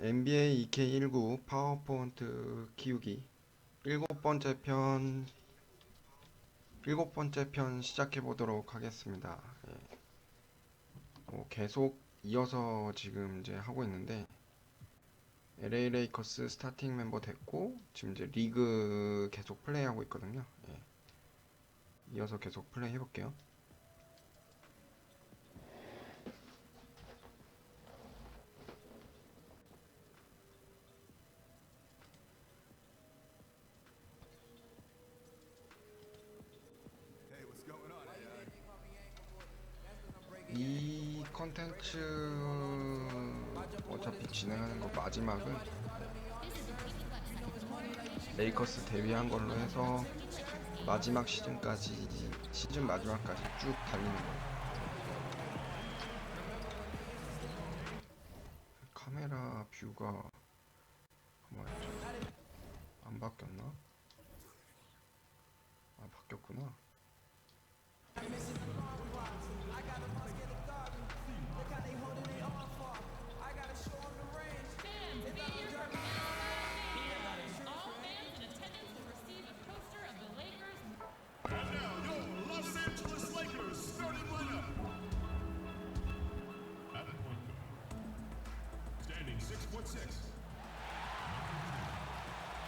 NBA 2K19 파워포워드 키우기 일곱 번째 편 시작해 보도록 하겠습니다. 계속 이어서 지금 이제 하고 있는데 LA 레이커스 스타팅 멤버 됐고 지금 이제 리그 계속 플레이하고 있거든요. 이어서 계속 플레이 해볼게요. 이 컨텐츠 어차피 진행하는 거 마지막은 레이커스 데뷔한 걸로 해서 마지막 시즌 마지막까지 쭉 달리는 거예요. 카메라 뷰가 뭐였죠? 안 바뀌었나? 아, 바뀌었구나.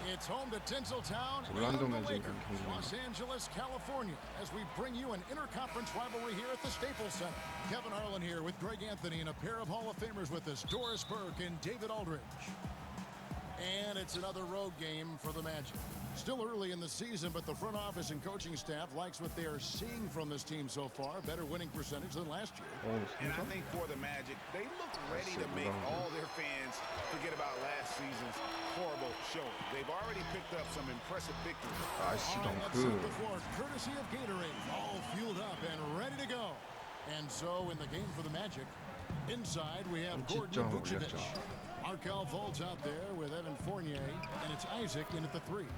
It's home to Tinseltown and Orlando the Magic Lakers, Los Angeles, California, as we bring you an interconference rivalry here at the Staples Center. Kevin Harlan here with Greg Anthony and a pair of Hall of Famers with us, Doris Burke and David Aldridge. And it's another road game for the Magic. Still early in the season, but the front office and coaching staff likes what they are seeing from this team so far. Better winning percentage than last year. And I think for the Magic, they look ready to make all their fans forget about last season's horrible showing. They've already picked up some impressive victories. Courtesy of Gatorade, all fueled up and ready to go. And so in the game for the Magic, inside we have Gordon Vucevic. Markel Fultz out there with Evan Fournier, and it's Isaac in at the three.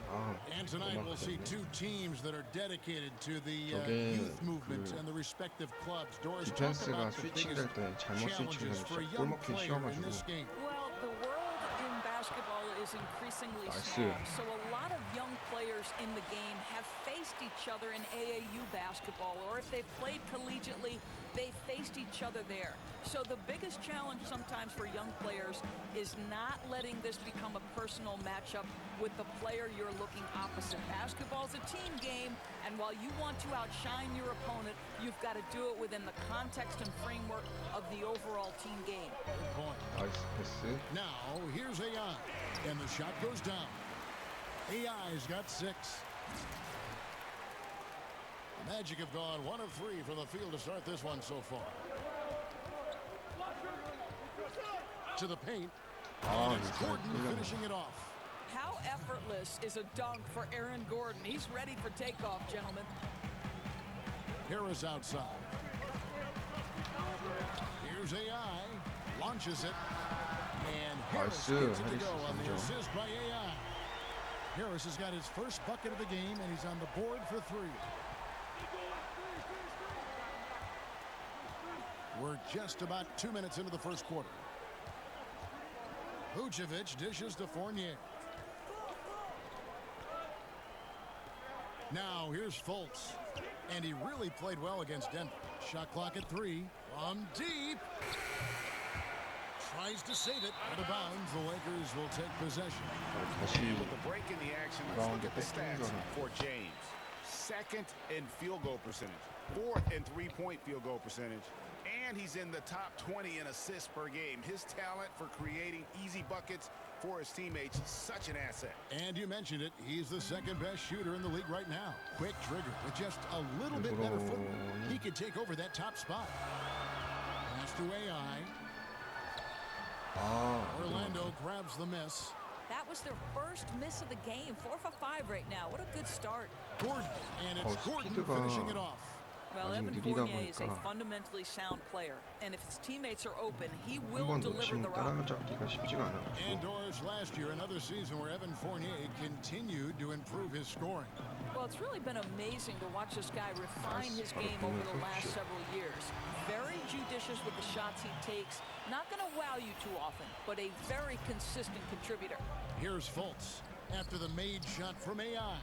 And tonight we'll see two teams that are dedicated to the youth movement and the respective clubs. Doris, talk about the biggest challenges for a young player in this game. Well, the world in basketball is increasingly small, so a lot of young players in the game have faced each other in AAU basketball, or if they've played collegiately, they faced each other there. So the biggest challenge sometimes for young players is not letting this become a personal matchup with the player you're looking opposite. Basketball's a team game, and while you want to outshine your opponent, you've got to do it within the context and framework of the overall team game. Good point. Now, here's AI, and the shot goes down. AI's got 6. The Magic have gone 1 of 3 from the field to start this one so far. To the paint. And it's Gordon finishing it off. How effortless is a dunk for Aaron Gordon? He's ready for takeoff, gentlemen. Harris outside. Here's AI. Launches it. And Harris gets it to go on the assist by AI. Harris has got his first bucket of the game, and he's on the board for 3. We're just about 2 minutes into the first quarter. Vucevic dishes to Fournier. Now here's Fultz. And he really played well against Denver. Shot clock at 3. From deep. Tries to save it. Out of bounds, the Lakers will take possession. And with the break in the action, let's look at the stats for James. 2nd in field goal percentage. 4th in three-point field goal percentage. And he's in the top 20 in assists per game. His talent for creating easy buckets for his teammates is such an asset. And you mentioned it, he's the second best shooter in the league right now. Quick trigger with just a little bit better footwork. He could take over that top spot. Pass to AI. Orlando grabs the miss. That was their first miss of the game. 4 for 5 right now. What a good start. Gordon, and it's Gordon finishing it off. Well, Evan Fournier is a fundamentally sound player, and if his teammates are open, he will deliver the rock. And Doris, last year, another season where Evan Fournier continued to improve his scoring. Well, it's really been amazing to watch this guy refine his game over the last several years. Very judicious with the shots he takes. Not going to wow you too often, but a very consistent contributor. Here's Fultz after the made shot from AI.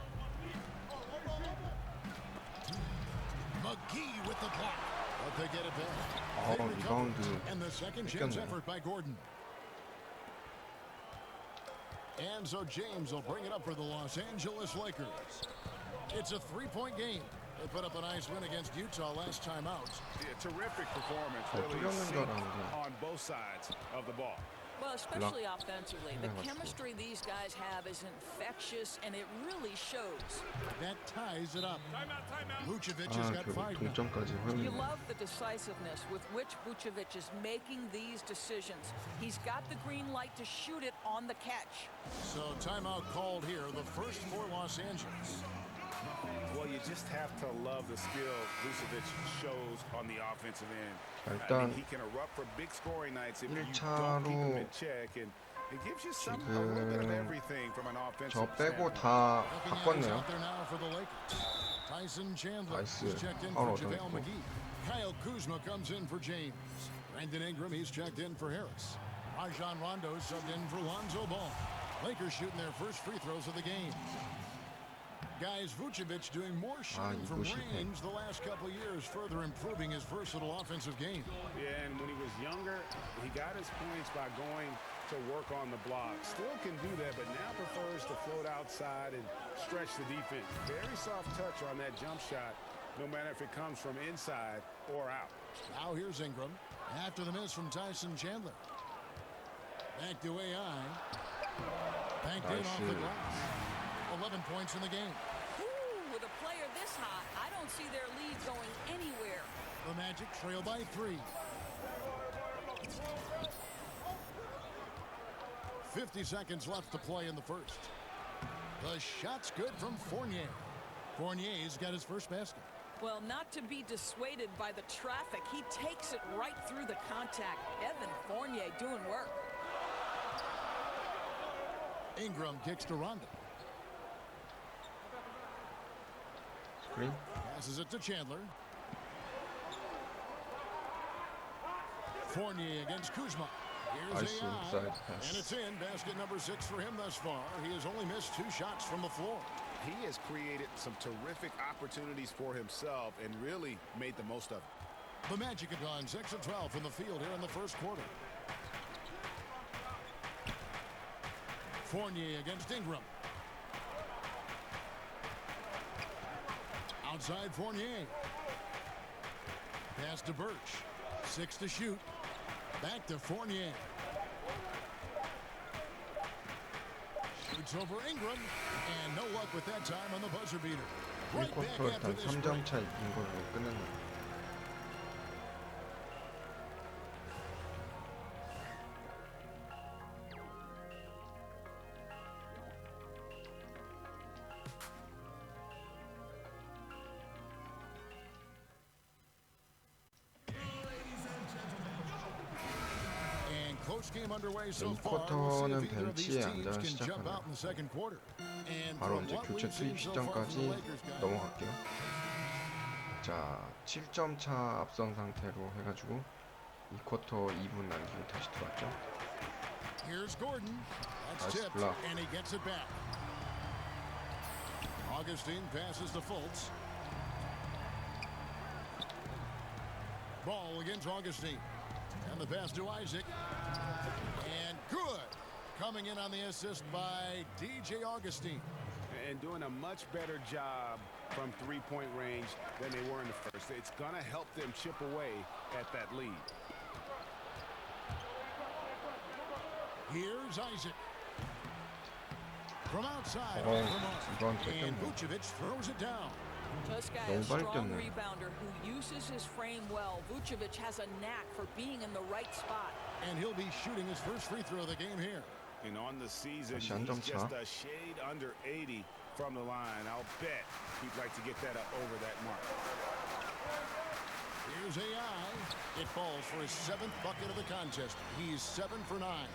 McGee with the block. But they get it back. They recover. And the second chance effort by Gordon. And so James will bring it up for the Los Angeles Lakers. It's a three-point game. They put up a nice win against Utah last time out. Yeah, terrific performance, really on both sides of the ball. Well, especially offensively, the chemistry these guys have is infectious, and it really shows. That ties it up. Vucevic has got 5 now. You love the decisiveness with which Vucevic is making these decisions. He's got the green light to shoot it on the catch. So timeout called here, the first for Los Angeles. Well, you just have to love the skill Vucevic shows on the offensive end. 일단 he can erupt for big scoring nights if you don't keep him in check, and it gives you some a little bit of everything from an offensive 저 빼고 다 바꿨네요. Out there now for the Lakers. Tyson Chandler is 나이스. checked in 파울 for JaVale 얻어냈고. McGee. Kyle Kuzma comes in for James. Brandon Ingram, he's checked in for Harris. Rajon Rondo subbed in for Lonzo Ball. Lakers shooting their first free throws of the game. Guys, Vucevic doing more shooting from range the last couple years, further improving his versatile offensive game. Yeah, and when he was younger, he got his points by going to work on the block. Still can do that, but now prefers to float outside and stretch the defense. Very soft touch on that jump shot, no matter if it comes from inside or out. Now here's Ingram after the miss from Tyson Chandler. Back to AI. Banked in off the glass. 11 points in the game. Ooh, with a player this hot, I don't see their lead going anywhere. The Magic trail by 3. 50 seconds left to play in the first. The shot's good from Fournier. Fournier's got his first basket. Well, not to be dissuaded by the traffic. He takes it right through the contact. Evan Fournier doing work. Ingram kicks to Rondo. Screen. Passes it to Chandler. Fournier against Kuzma. Here's AI. And it's in. Basket number 6 for him thus far. He has only missed 2 shots from the floor. He has created some terrific opportunities for himself and really made the most of it. The Magic have gone 6 of 12 from the field here in the first quarter. Fournier against Ingram. Outside Fournier. Pass to Birch. 6 to shoot. Back to Fournier. Shoots over Ingram. And no luck with that time on the buzzer beater. Right back after this break. 3점 차 이긴 걸로 끝냈네요. 이 쿼터는 벤치에 앉아 시작하네요. 바로 이제 교체 투입 시점까지 넘어갈게요. 자, 7점 차 앞선 상태로 해가지고 이 쿼터 2분 남기고 다시 들어왔죠. 나이스 블락. Augustine passes to Fultz. Ball against Augustine. And the pass to Isaac. And good. Coming in on the assist by DJ Augustine. And doing a much better job from three-point range than they were in the first. It's going to help them chip away at that lead. Here's Isaac. From outside. And Vucevic throws it down. This guy is a strong rebounder who uses his frame well. Vucevic has a knack for being in the right spot. And he'll be shooting his first free throw of the game here. And on the season, he's just a shade under 80 from the line. I'll bet he'd like to get that up over that mark. Here's AI. It falls for his 7th bucket of the contest. He's 7 for 9.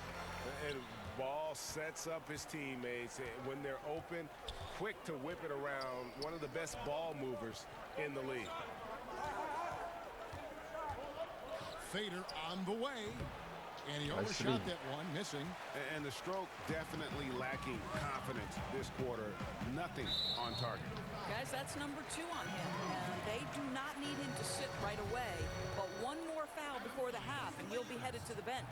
And Ball sets up his teammates when they're open, quick to whip it around. One of the best ball movers in the league. fader on the way. And he overshot that one, missing. And the stroke definitely lacking confidence this quarter. Nothing on target. Guys, that's number 2 on him. And they do not need him to sit right away. But one more foul before the half, and he'll be headed to the bench.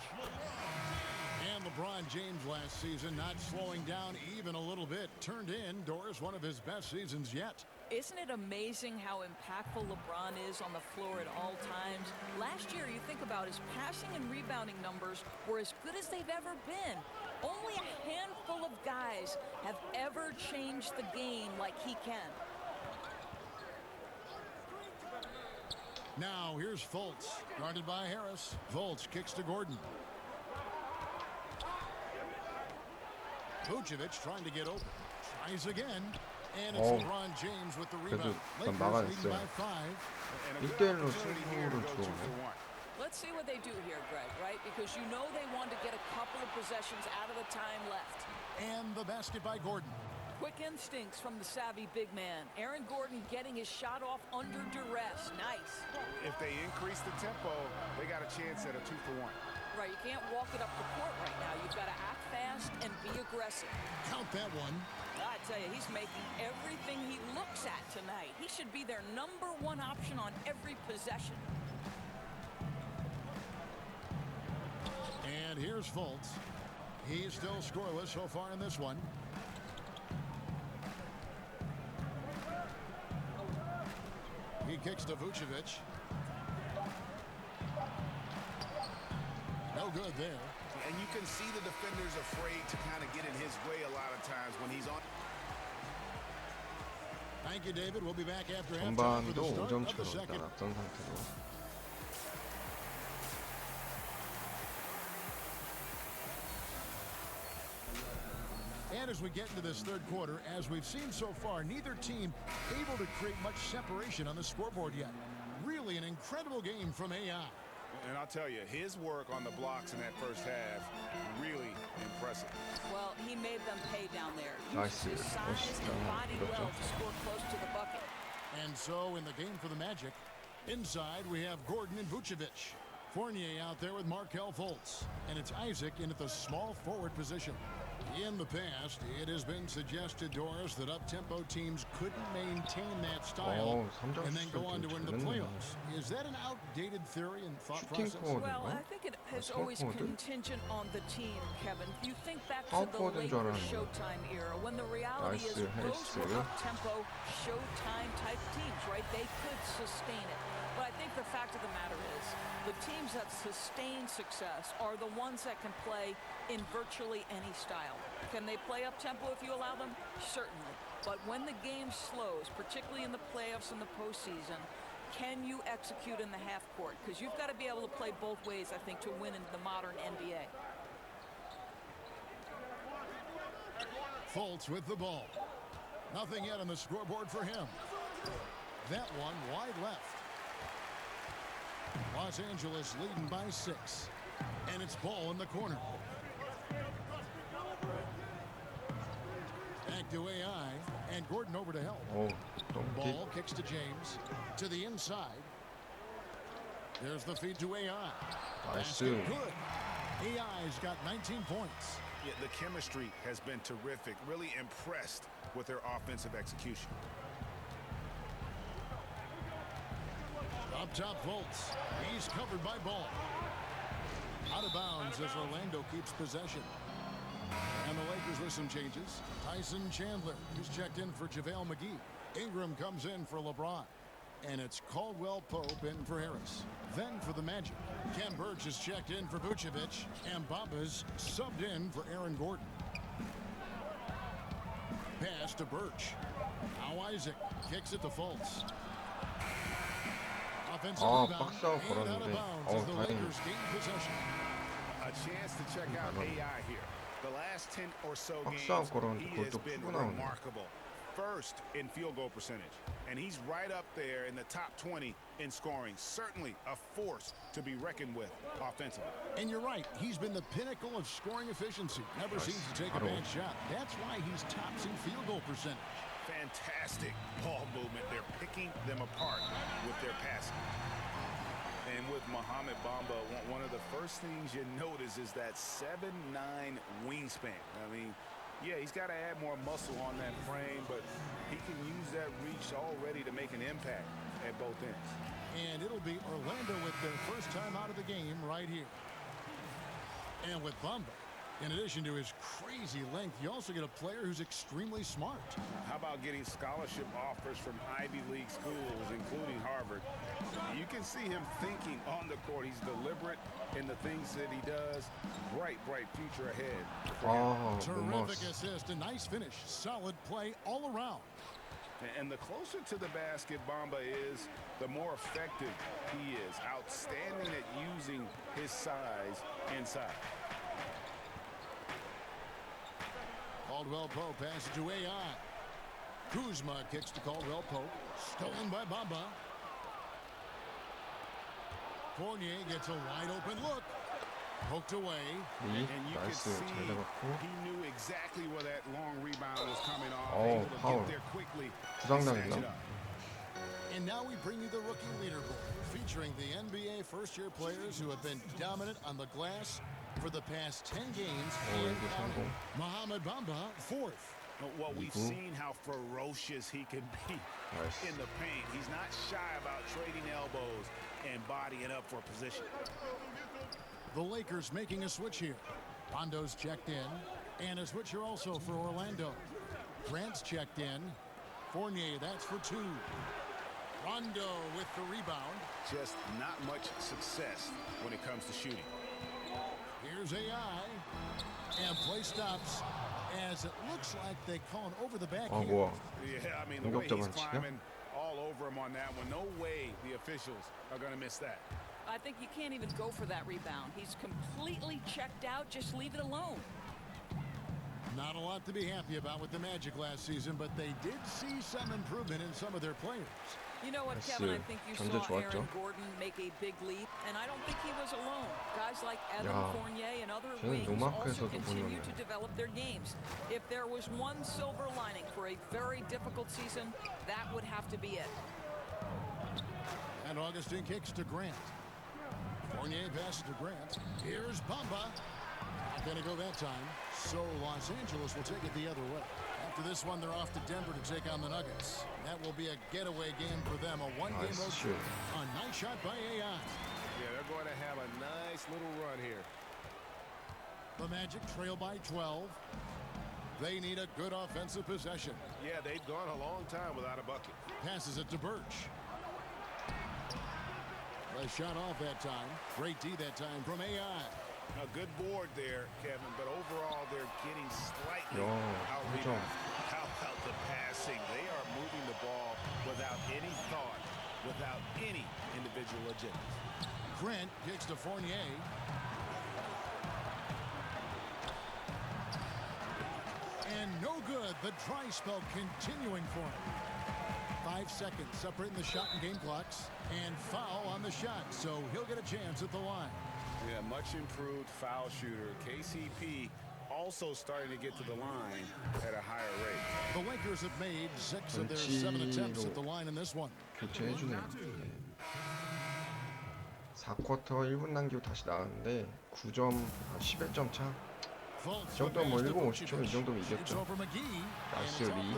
And LeBron James last season not slowing down even a little bit. Turned indoors one of his best seasons yet. Isn't it amazing how impactful LeBron is on the floor at all times? Last year, you think about his passing and rebounding numbers were as good as they've ever been. Only a handful of guys have ever changed the game like he can. Now here's Fultz, guarded by Harris. Fultz kicks to Gordon. Vucevic trying to get open. Tries again. And it's LeBron James with the rebound. Lakers leading by 5. 1대1로 승부를 주었네. Let's see what they do here, Greg, right? Because you know they want to get a couple of possessions out of the time left. And the basket by Gordon. Quick instincts from the savvy big man. Aaron Gordon getting his shot off under duress. Nice. If they increase the tempo, they got a chance at a 2-for-1. Right, you can't walk it up the court right now. You've got to act fast and be aggressive. Count that one. I tell you, he's making everything he looks at tonight. He should be their number 1 option on every possession. And here's Fultz. He's still scoreless so far in this one. He kicks to Vucevic. No good there. And you can see the defender's afraid to kind of get in his way a lot of times when he's on. Thank you, David. We'll be back after halftime for 전반도 the start 5점 of the 차로 second. 일단 앞선 상태로. And as we get into this third quarter, as we've seen so far, neither team able to create much separation on the scoreboard yet. Really an incredible game from AI. And I'll tell you, his work on the blocks in that first half, really impressive. Well, he made them pay down there. Nice. Used his size and body well to score close to the bucket. And so in the game for the Magic, inside we have Gordon and Vucevic. Fournier out there with Markelle Fultz. And it's Isaac in at the small forward position. In the past, it has been suggested to us that up-tempo teams couldn't maintain that style and then go on to win the playoffs. Is that an outdated theory and thought process? Well, I think it has always contingent on the team, Kevin. You think back to the Lakers Showtime era when the reality is those were up-tempo Showtime type teams, right? They could sustain it. But I think the fact of the matter is the teams that sustain success are the ones that can play in virtually any style. Can they play up-tempo if you allow them? Certainly. But when the game slows, particularly in the playoffs and the postseason, can you execute in the half court? Because you've got to be able to play both ways, I think, to win in the modern NBA. Fultz with the ball. Nothing yet on the scoreboard for him. That one wide left. Los Angeles leading by 6. And it's ball in the corner. Back to AI. And Gordon over to help. Ball kicks to James. To the inside. There's the feed to AI. Basket good. AI's got 19 points. Yeah, the chemistry has been terrific. Really impressed with their offensive execution. Up top, Fultz. He's covered by Ball. Out of bounds as Orlando keeps possession. And the Lakers with some changes. Tyson Chandler is checked in for JaVale McGee. Ingram comes in for LeBron. And it's Caldwell Pope in for Harris. Then for the Magic, Ken Birch is checked in for Vucevic. And Baba's subbed in for Aaron Gordon. Pass to Birch. Now Isaac kicks it to Fultz. 박스 아웃 걸었는데 다행히 A chance to check out AI here. The last 10 or so games, 박스 아웃 걸었는데 he 그걸 has 또 been 푸고 나오네. remarkable. First in field goal percentage, and he's right up there in the top 20 in scoring. Certainly a force to be reckoned with offensively. And you're right, he's been the pinnacle of scoring efficiency. Never seems to take a bad shot. That's why he's tops in field goal percentage. Fantastic ball movement. They're picking them apart with their passing. And with Mohamed Bamba, one of the first things you notice is that 7'9" wingspan. I mean, yeah, he's got to add more muscle on that frame, but he can use that reach already to make an impact at both ends. And it'll be Orlando with their first time out of the game right here. And with Bamba, in addition to his crazy length, you also get a player who's extremely smart. How about getting scholarship offers from Ivy League schools, including Harvard? You can see him thinking on the court. He's deliberate in the things that he does. Bright, bright future ahead. Terrific assist, a nice finish, solid play all around. And the closer to the basket Bamba is, the more effective he is. Outstanding at using his size inside. Caldwell Pope passes to AI. Kuzma kicks to Caldwell Pope. Stolen by Bamba. Fournier gets a wide open look. Poked away. And you can see he knew exactly where that long rebound was coming off. Able to 파울. get there quickly. 부상당했나? And now we bring you the rookie leaderboard, featuring the NBA first-year players who have been dominant on the glass for the past 10 games. And counting. Mohamed Bamba, fourth. Well, we've seen how ferocious he can be in the paint. He's not shy about trading elbows and bodying up for position. The Lakers making a switch here. Rondo's checked in, and a switch here also for Orlando. Grant's checked in. Fournier, that's for two. Rondo with the rebound. Just not much success when it comes to shooting. Here's AI. And play stops as it looks like they call an over the back here. 뭐야? Yeah, I mean, the way he's climbing all over him on that one. No way the officials are going to miss that. I think you can't even go for that rebound. He's completely checked out. Just leave it alone. Not a lot to be happy about with the Magic last season, but they did see some improvement in some of their players. You know what, Kevin? I think you saw Aaron Gordon make a big leap, and I don't think he was alone. Guys like Evan Fournier and other wings also continue to develop their games. If there was one silver lining for a very difficult season, that would have to be it. And Augustin kicks to Grant. Fournier passes to Grant. Here's Bamba. Not going to go that time. So Los Angeles will take it the other way. After this one, they're off to Denver to take on the Nuggets. That will be a getaway game for them. A one-game road trip. A nice shot by AI. Yeah, they're going to have a nice little run here. The Magic trail by 12. They need a good offensive possession. Yeah, they've gone a long time without a bucket. Passes it to Birch. A shot off that time. Great D that time from AI. A good board there, Kevin, but overall they're getting slightly out-rebounded. How about the passing? They are moving the ball without any thought, without any individual agenda. Grant kicks to Fournier. And no good. The dry spell continuing for him. 5 seconds separating the shot and game clocks. And foul on the shot, so he'll get a chance at the line. Yeah, much improved foul shooter. KCP also starting to get to the line at a higher rate. The Lakers have made 6 of their 7 attempts at the line in this one. 교체해주네요. 4쿼터 1분 남기고 다시 나왔는데 9점, 11점 차. 이 정도면 뭐 1분 50초 이 정도면 이겼죠. 나이스 리.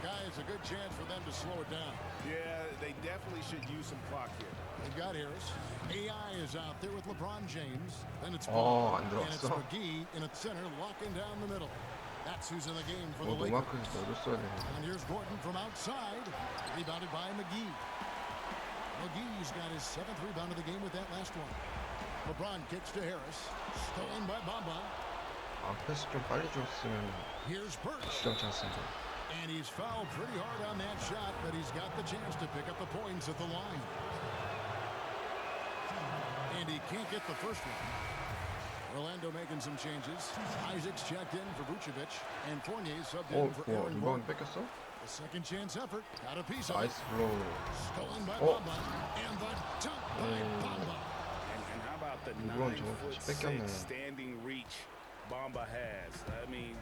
Guys, a good chance for them to slow it down. Yeah, they definitely should use some clock here. They've got Harris. AI is out there with LeBron James. Then it's Paul. And it's McGee in the center, locking down the middle. That's who's in the game for the Lakers. And here's Gordon from outside, rebounded by McGee. McGee's got his 7th rebound of the game with that last one. LeBron kicks to Harris. Stolen by Bamba. 패스 좀 빨리 줬으면 Here's Birch. 시점 찬스인데. And he's fouled pretty hard on that shot, but he's got the chance to pick up the points at the line. And he can't get the first one. Orlando making some changes. Isaac's checked in for Vucevic, and Fournier subbed in for Aaron Gordon. 뺏겼어? A second chance effort. Got a piece of it. 나이스 블로우. Stolen by Bamba. And the dunk by Bamba. And how about the 9'6" standing reach Bamba has? I mean,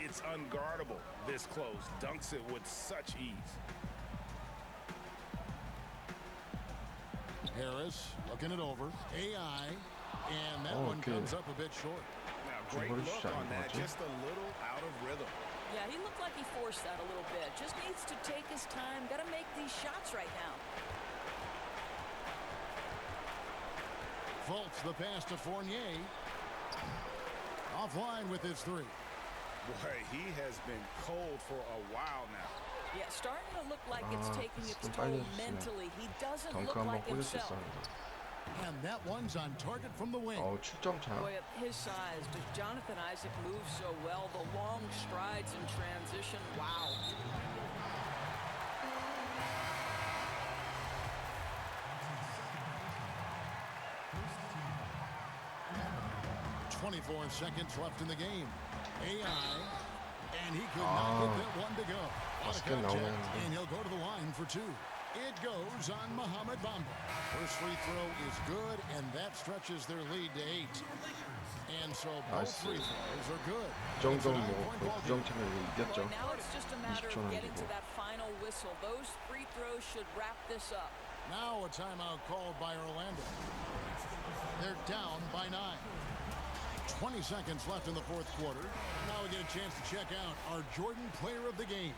it's unguardable this close. Dunks it with such ease. Harris looking it over. AI. And that one comes up a bit short. Now, great look on that. Just a little out of rhythm. Yeah, he looked like he forced that a little bit. Just needs to take his time. Got to make these shots right now. Fultz the pass to Fournier. Offline with his three. Boy, he has been cold for a while now. Yeah, starting to look like it's taking its toll mentally. He doesn't look like himself. And that one's on target from the wing. 7점 차. Boy, at his size, does Jonathan Isaac move so well? The long strides in transition, wow. .24 seconds left in the game. AI, and he could not get that one to go. Out of contact, and he'll go to the line for two. It goes on Mohamed Bamba. First free throw is good, and that stretches their lead to 8. And so both free throws are good. 이 정도면 뭐 부정차를 이겼죠. Now it's just a matter 20초 of getting to 남기고. that final whistle. Those free throws should wrap this up. Now a timeout called by Orlando. They're down by 9. 20 seconds left in the fourth quarter. Now we get a chance to check out our Jordan player of the game.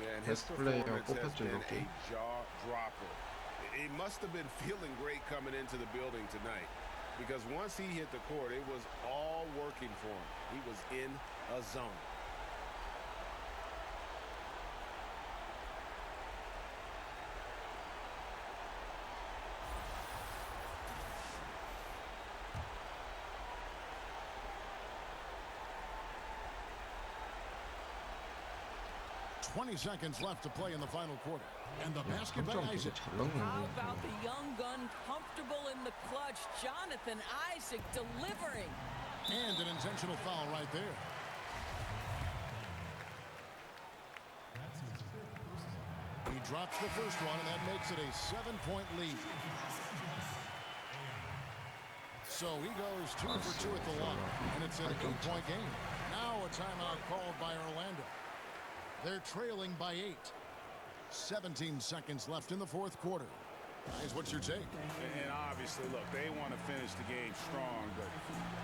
Yeah, and his 베스트 플레이어 performance has 뽑혔죠, been 이렇게. a jaw dropper. He must have been feeling great coming into the building tonight, because once he hit the court, it was all working for him. He was in a zone. .20 seconds left to play in the final quarter. And the basket by 3점 되게 Isaac. 잘 넣는 How 거. about the young gun comfortable in the clutch? Jonathan Isaac delivering. And an intentional foul right there. He drops the first one, and that makes it a 7-point lead. So he goes 2 for 2 at the line, and it's an 8-point game. Now a timeout called by Orlando. They're trailing by 8. 17 seconds left in the fourth quarter. Guys, what's your take? And obviously, look, they want to finish the game strong, but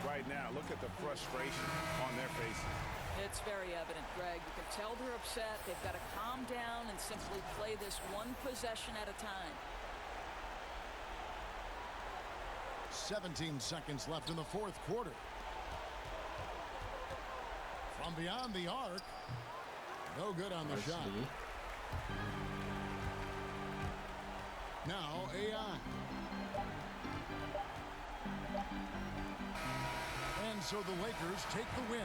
right now, look at the frustration on their faces. It's very evident, Greg. You can tell they're upset. They've got to calm down and simply play this one possession at a time. 17 seconds left in the fourth quarter. From beyond the arc. No good on the shot. Now AI. And so the Lakers take the win.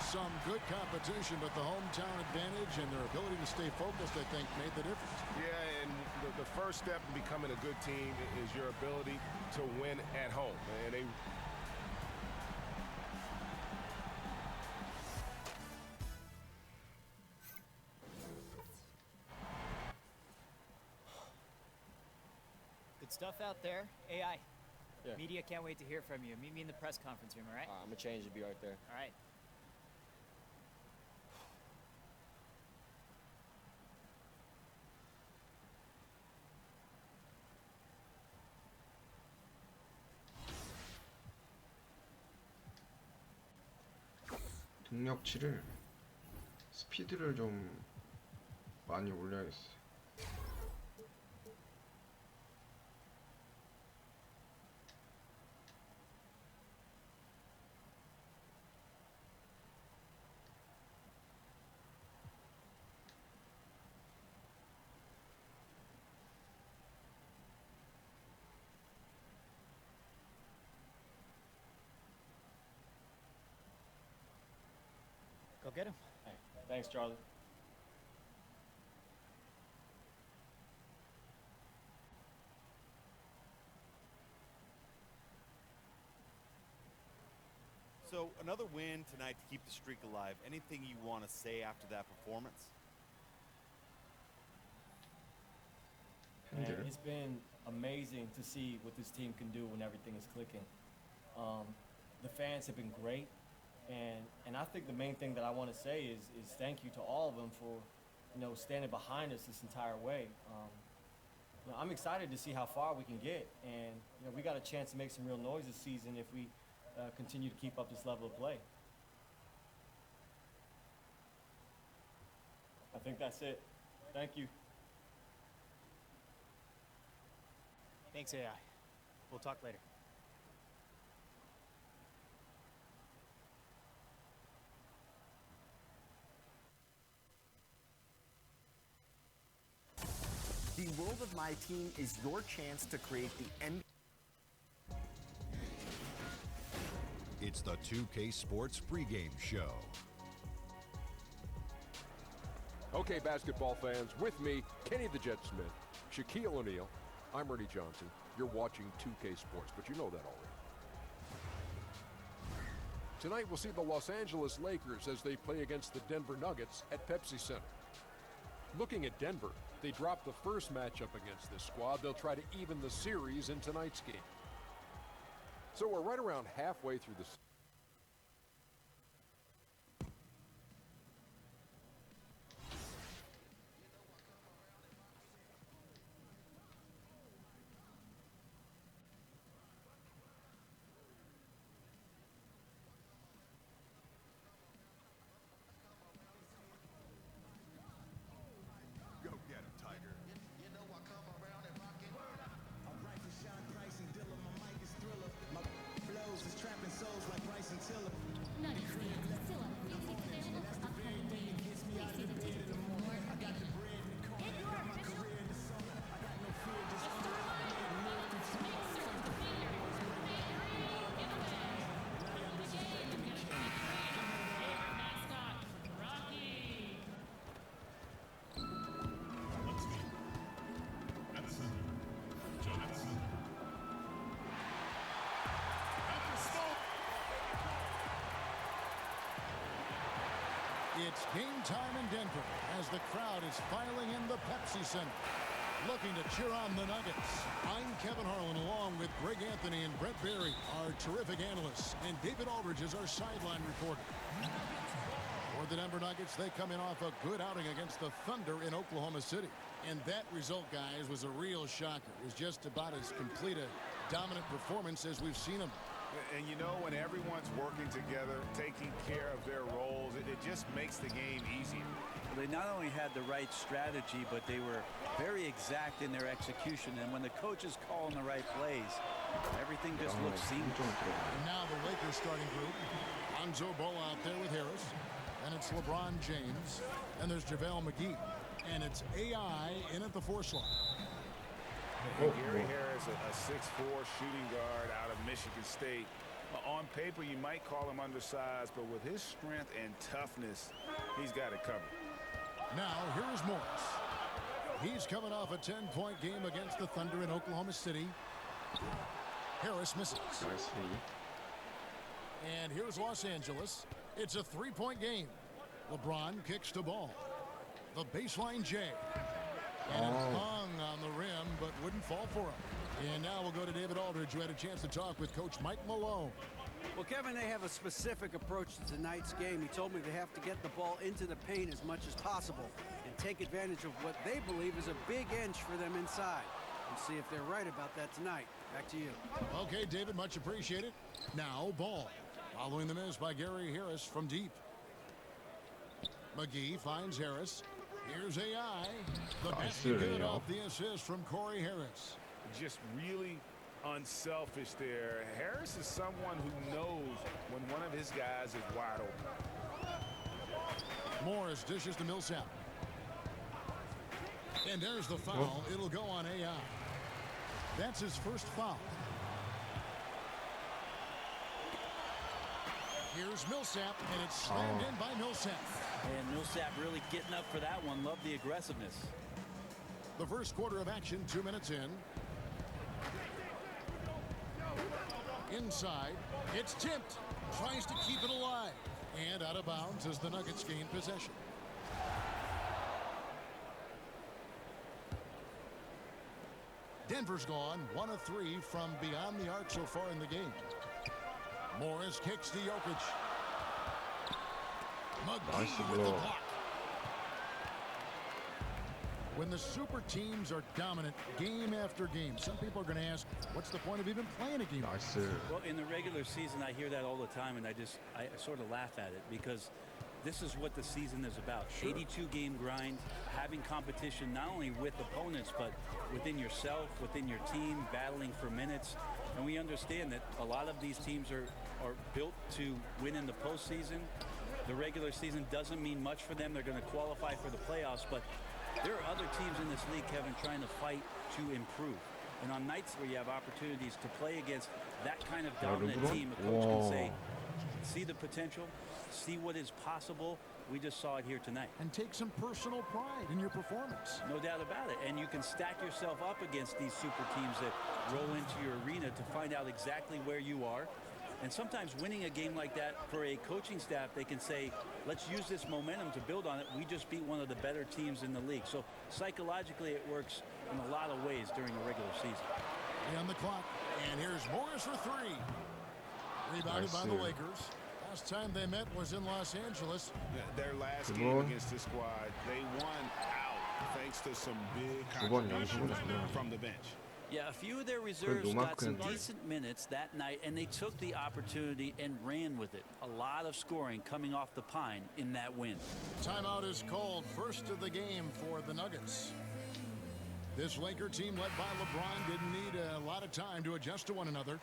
Some good competition, but the hometown advantage and their ability to stay focused, I think, made the difference. Yeah, and the first step in becoming a good team is your ability to win at home. And they Good stuff out there. AI. Yeah. Media can't wait to hear from you. Meet me in the press conference room, all right? I'm gonna change to be right there. All right. 능력치를 스피드를 좀 많이 올려야겠어요. Go get him. Hey, thanks, Charlie. So, another win tonight to keep the streak alive. Anything you want to say after that performance? Man, it's been amazing to see what this team can do when everything is clicking. The fans have been great, and I think the main thing that I want to say is thank you to all of them for, standing behind us this entire way. I'm excited to see how far we can get, and we got a chance to make some real noise this season if we continue to keep up this level of play. I think that's it. Thank you. Thanks, AI. We'll talk later. The world of my team is your chance to create the NBA. It's the 2K Sports pregame show. Okay, basketball fans, with me, Kenny the Jet Smith, Shaquille O'Neal, I'm Ernie Johnson. You're watching 2K Sports, but you know that already. Tonight we'll see the Los Angeles Lakers as they play against the Denver Nuggets at Pepsi Center. Looking at Denver, they dropped the first matchup against this squad. They'll try to even the series in tonight's game. So we're right around halfway through the It's game time in Denver as the crowd is filing in the Pepsi Center, looking to cheer on the Nuggets. I'm Kevin Harlan along with Greg Anthony and Brett Berry, our terrific analysts, and David Aldridge is our sideline reporter. For the Denver Nuggets, they come in off a good outing against the Thunder in Oklahoma City. And that result, guys, was a real shocker. It was just about as complete a dominant performance as we've seen them. And you know, when everyone's working together, taking care of their roles, it just makes the game easier. They not only had the right strategy, but they were very exact in their execution. And when the coaches call in the right plays, everything just looks seamless. And now the Lakers starting group. Lonzo Ball out there with Harris. And it's LeBron James. And there's JaVale McGee. And it's AI in at the 4 slot. Gary Harris, a 6'4" shooting guard out of Michigan State. On paper, you might call him undersized, but with his strength and toughness, he's got it covered. Now, here is Morris. He's coming off a 10-point game against the Thunder in Oklahoma City. Harris misses. And here's Los Angeles. It's a 3-point game. LeBron kicks the ball. The baseline J. And it hung on the rim, but wouldn't fall for him. And now we'll go to David Aldridge, who had a chance to talk with Coach Mike Malone. Well, Kevin, they have a specific approach to tonight's game. He told me they have to get the ball into the paint as much as possible and take advantage of what they believe is a big inch for them inside. We'll see if they're right about that tonight. Back to you. Okay, David, much appreciated. Now, Ball. Following the miss by Gary Harris from deep. McGee finds Harris. Here's AI. The basket good off the assist from Corey Harris. Just really unselfish there. Harris is someone who knows when one of his guys is wide open. Morris dishes to Millsap. And there's the foul. It'll go on AI. That's his first foul. Here's Millsap, and it's slammed in by Millsap. And Millsap really getting up for that one. Love the aggressiveness. The first quarter of action, 2 minutes in. Inside, it's tipped. Tries to keep it alive. And out of bounds as the Nuggets gain possession. Denver's gone 1 of 3 from beyond the arc so far in the game. Morris kicks to Jokic. McGee with the block. When the super teams are dominant game after game, some people are going to ask, what's the point of even playing a game? 나이스. Well, in the regular season, I hear that all the time, and I sort of laugh at it because this is what the season is about. Sure. 82-game grind, having competition not only with opponents, but within yourself, within your team, battling for minutes. And we understand that a lot of these teams are built to win in the postseason. The regular season doesn't mean much for them. They're going to qualify for the playoffs, but there are other teams in this league, Kevin, trying to fight to improve. And on nights where you have opportunities to play against that kind of dominant team, a coach can say, see the potential, see what is possible. We just saw it here tonight. And take some personal pride in your performance. No doubt about it. And you can stack yourself up against these super teams that roll into your arena to find out exactly where you are. And sometimes winning a game like that for a coaching staff, they can say, let's use this momentum to build on it. We just beat one of the better teams in the league. So psychologically, it works in a lot of ways during the regular season. On the clock, and here's Morris for three. Rebounded by the Lakers. Last time they met was in Los Angeles. Their last game against this squad, they won out thanks to some big contributions from the bench. Yeah, a few of their reserves got some decent minutes that night, and they took the opportunity and ran with it. A lot of scoring coming off the pine in that win. Timeout is called, first of the game for the Nuggets. This Laker team led by LeBron didn't need a lot of time to adjust to one another.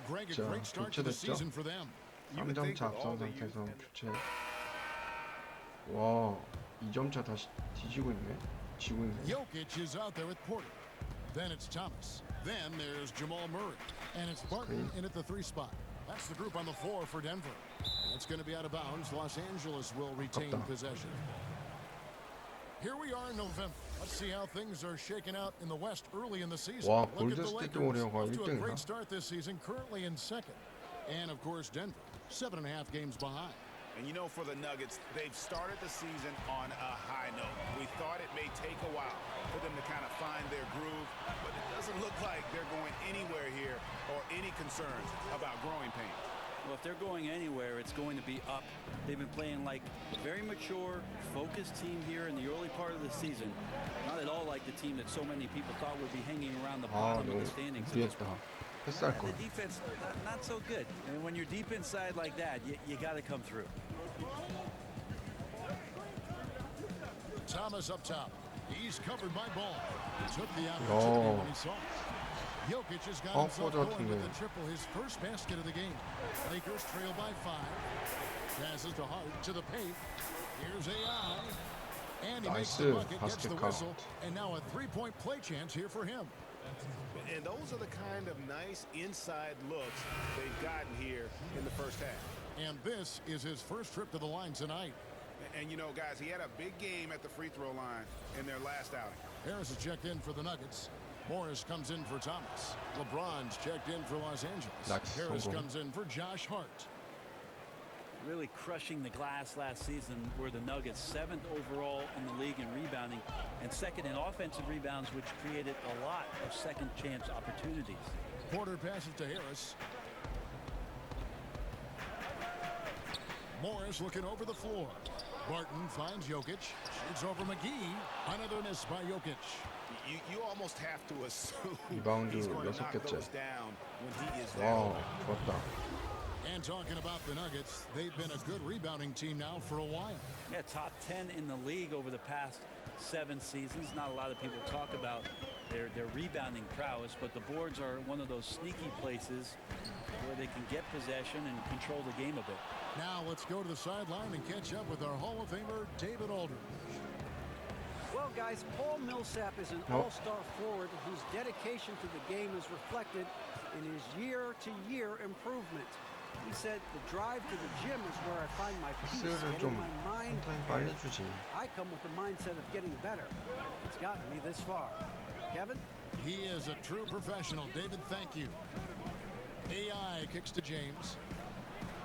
Greg, a great start to the season for them. 3점 차 앞선 상태에서 교체. 와, 2점 차 다시 뒤지고 있네. 지고 있네. Jokic is out there with Porter. Then it's Thomas. Then there's Jamal Murray. And it's Barton in at the 3 spot. That's the group on the floor for Denver. It's going to be out of bounds. Los Angeles will retain possession. Here we are in November. Let's see how things are shaking out in the West early in the season. 와, Look at the 골든 스테이트 Lakers. 워리어가 Off to a 1등이다. great start this season, currently in second. And of course, Denver, 7.5 games behind. And you know, for the Nuggets, they've started the season on a high note. We thought it may take a while for them to kind of find their groove, but it doesn't look like they're going anywhere here or any concerns about growing pains. Well, if they're going anywhere, it's going to be up. They've been playing like a very mature, focused team here in the early part of the season. Not at all like the team that so many people thought would be hanging around the bottom of the standings. 패스할 거. The defense, not so good. And when you're deep inside like that, you got to come through. Thomas up top. He's covered by Ball. Took the opportunity when he saw it. Jokic has got himself going with the triple, his first basket of the game. Lakers trail by 5. Passes to Hart to the paint. Here's AI. And he makes the bucket, gets the whistle. And now a 3-point play chance here for him. And those are the kind of nice inside looks they've gotten here in the first half. And this is his first trip to the line tonight. And you know, guys, he had a big game at the free throw line in their last outing. Harris is checked in for the Nuggets. Morris comes in for Thomas. LeBron's checked in for Los Angeles. Harris comes in for Josh Hart. Really crushing the glass last season were the Nuggets, 7th overall in the league in rebounding and 2nd in offensive rebounds, which created a lot of second chance opportunities. Porter passes to Harris. Morris looking over the floor. Barton finds Jokic. Shoots over McGee. Another miss by Jokic. You almost have to assume 리바운드 he's going to knock 6개째. those down when he is 와, down. 좋았다. And talking about the Nuggets, they've been a good rebounding team now for a while. Yeah, top 10 in the league over the past 7 seasons. Not a lot of people talk about their rebounding prowess, but the boards are one of those sneaky places where they can get possession and control the game a bit. Now let's go to the sideline and catch up with our Hall of Famer, David Aldridge. Well, guys, Paul Millsap is an all-star forward whose dedication to the game is reflected in his year-to-year improvement. He said, the drive to the gym is where I find my peace, getting my mind prepared. I come with the mindset of getting better. It's gotten me this far. Kevin? He is a true professional. David, thank you. AI kicks to James.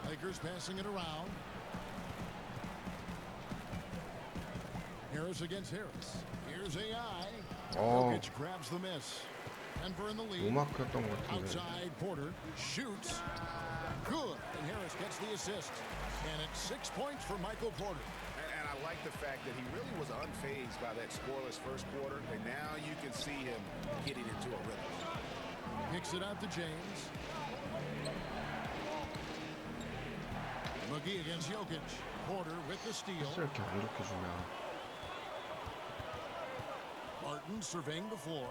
Lakers passing it around. Harris against Harris. Here's AI. Jokic grabs the miss. Denver in the lead. Outside, Porter shoots. Good. And Harris gets the assist. And it's 6 points for Michael Porter. And I like the fact that he really was unfazed by that scoreless first quarter, and now you can see him getting into a rhythm. Kicks it out to James. McGee against Jokic. Porter with the steal. 이렇게 안 좋게 주면 Martin surveying the floor.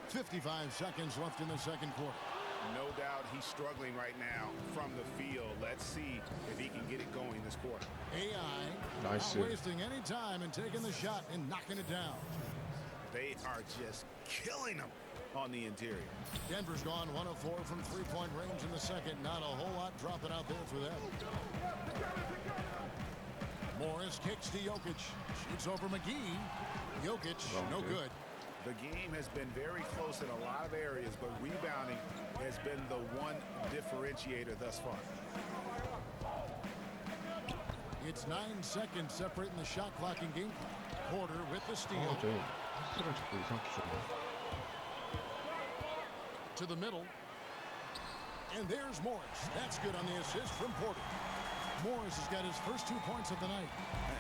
55 seconds left in the second quarter. No doubt he's struggling right now from the field. Let's see if he can get it going this quarter. AI Nice. not wasting any time and taking the shot and knocking it down. They are just killing him on the interior. Denver's gone 1 of 4 from three-point range in the second. Not a whole lot dropping out there for them. Morris kicks to Jokic. Shoots over McGee. Jokic, no good. The game has been very close in a lot of areas, but rebounding has been the one differentiator thus far. It's 9 seconds separating the shot clock and game. Porter with the steal. 저희 패스를 자꾸 이상하게 주네. To the middle. And there's Morris. That's good on the assist from Porter. Morris has got his first 2 points of the night.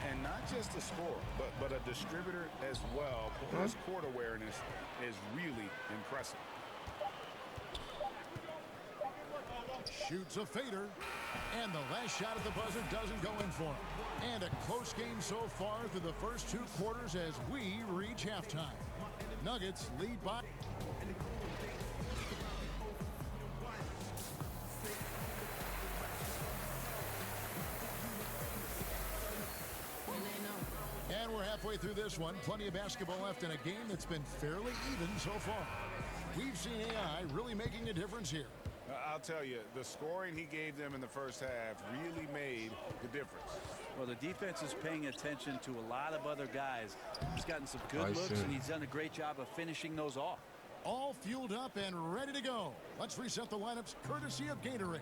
And not just a scorer, but a distributor as well. His court awareness is really impressive. Shoots a fader. And the last shot at the buzzer doesn't go in for him. And a close game so far through the first 2 quarters as we reach halftime. Nuggets lead by... And we're halfway through this one. Plenty of basketball left in a game that's been fairly even so far. We've seen AI really making a difference here. I'll tell you, the scoring he gave them in the first half really made the difference. Well, the defense is paying attention to a lot of other guys. He's gotten some good looks, and he's done a great job of finishing those off. All fueled up and ready to go. Let's reset the lineups courtesy of Gatorade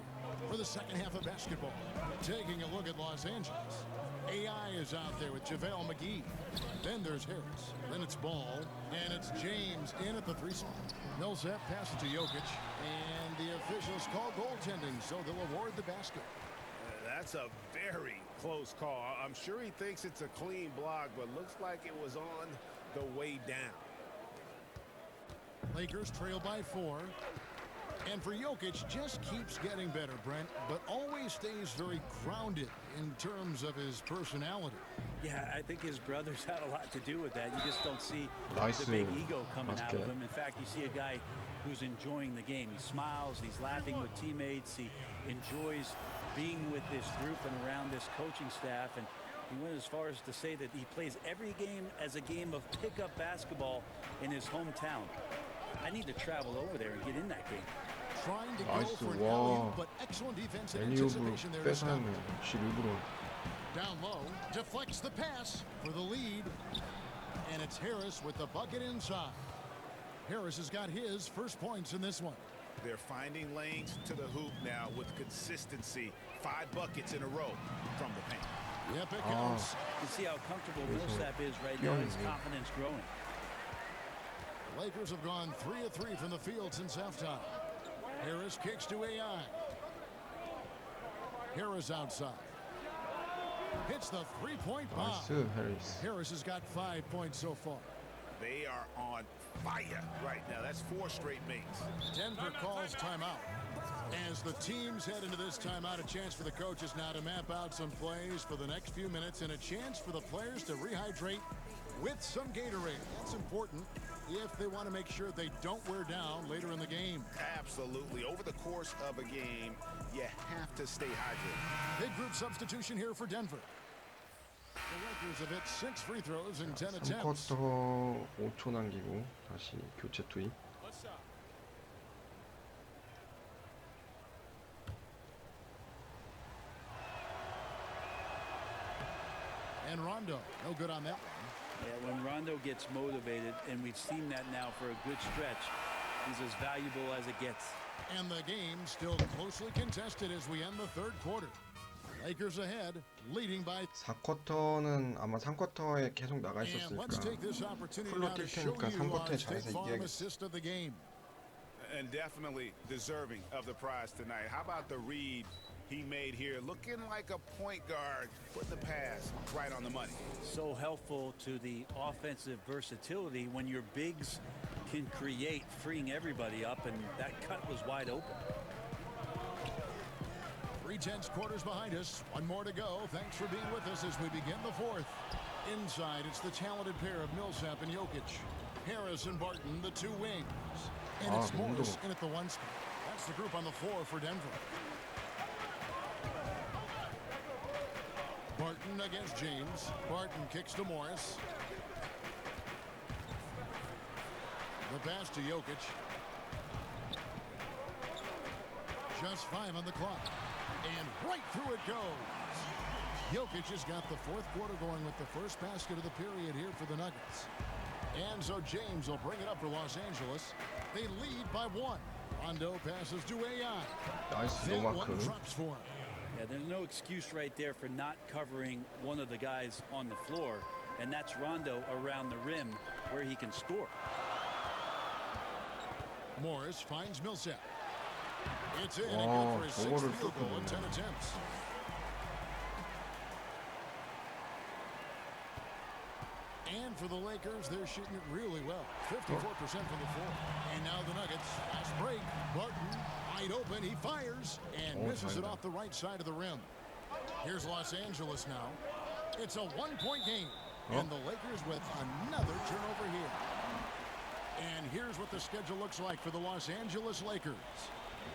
for the second half of basketball. Taking a look at Los Angeles. AI is out there with JaVale McGee. Then there's Harris. Then it's Ball. And it's James in at the 3 spot. Millsap passes to Jokic. And the officials call goaltending, so they'll award the basket. That's a very close call. I'm sure he thinks it's a clean block, but looks like it was on the way down. Lakers trail by 4. And for Jokic, just keeps getting better, Brent, but always stays very grounded in terms of his personality. Yeah, I think his brothers had a lot to do with that. You just don't see the big ego coming out of him. In fact, you see a guy who's enjoying the game. He smiles, he's laughing with teammates, he enjoys being with this group and around this coaching staff, and he went as far as to say that he plays every game as a game of pickup basketball in his hometown. I need to travel over there and get in that game. Trying to go for an alley, but excellent defense and anticipation there to stop. Down low, deflects the pass for the lead. And it's Harris with the bucket inside. Harris has got his first points in this one. They're finding lanes to the hoop now with consistency. 5 buckets in a row from the paint. Yep, it counts. You see how comfortable Millsap is right now. His confidence growing. Lakers have gone 3 of 3 from the field since halftime. Harris kicks to AI. Harris outside. Hits the 3-point bomb. Harris has got 5 points so far. They are on fire right now. That's 4 straight makes. Denver calls timeout. As the teams head into this timeout, a chance for the coaches now to map out some plays for the next few minutes and a chance for the players to rehydrate with some Gatorade. That's important if they want to make sure they don't wear down later in the game. Absolutely. Over the course of a game, you have to stay hydrated. Big group substitution here for Denver. The Lakers have hit 6 free throws in 10 attempts. 3쿼터 5초 남기고 다시 교체 투입. And Rondo, no good on that one. Yeah, when Rondo gets motivated, and we've seen that now for a good stretch, he's as valuable as it gets. And the game still closely contested as we end the third quarter. Lakers ahead, leading by 4쿼터는 아마 3쿼터에 계속 나가 있었으니까 풀로 뛸 테니까 3쿼터에 잘해서 이겨야겠어. And definitely deserving of the prize tonight. How about the read he made here? Looking like a point guard, putting the pass right on the money. So helpful to the offensive versatility when your bigs can create, freeing everybody up, and that cut was wide open. 3/10 quarters behind us. One more to go. Thanks for being with us as we begin the fourth. Inside, it's the talented pair of Millsap and Jokic. Harris and Barton, the two wings. And it's Morris in at the one spot. That's the group on the floor for Denver. Barton against James. Barton kicks to Morris. The pass to Jokic. Just 5 on the clock. And right through it goes. Jokic has got the fourth quarter going with the first basket of the period here for the Nuggets. And so James will bring it up for Los Angeles. They lead by 1. Rondo passes to AI. That one drops for him. Yeah, there's no excuse right there for not covering one of the guys on the floor, and that's Rondo around the rim where he can score. Morris finds Millsap. It's in and good for his 6th field goal in 10 attempts. And for the Lakers, they're shooting it really well. 54% from the floor. And now the Nuggets. Fast break. Barton wide open. He fires and misses it off the right side of the rim. Here's Los Angeles now. It's a one-point game. And the Lakers with another turnover here. And here's what the schedule looks like for the Los Angeles Lakers.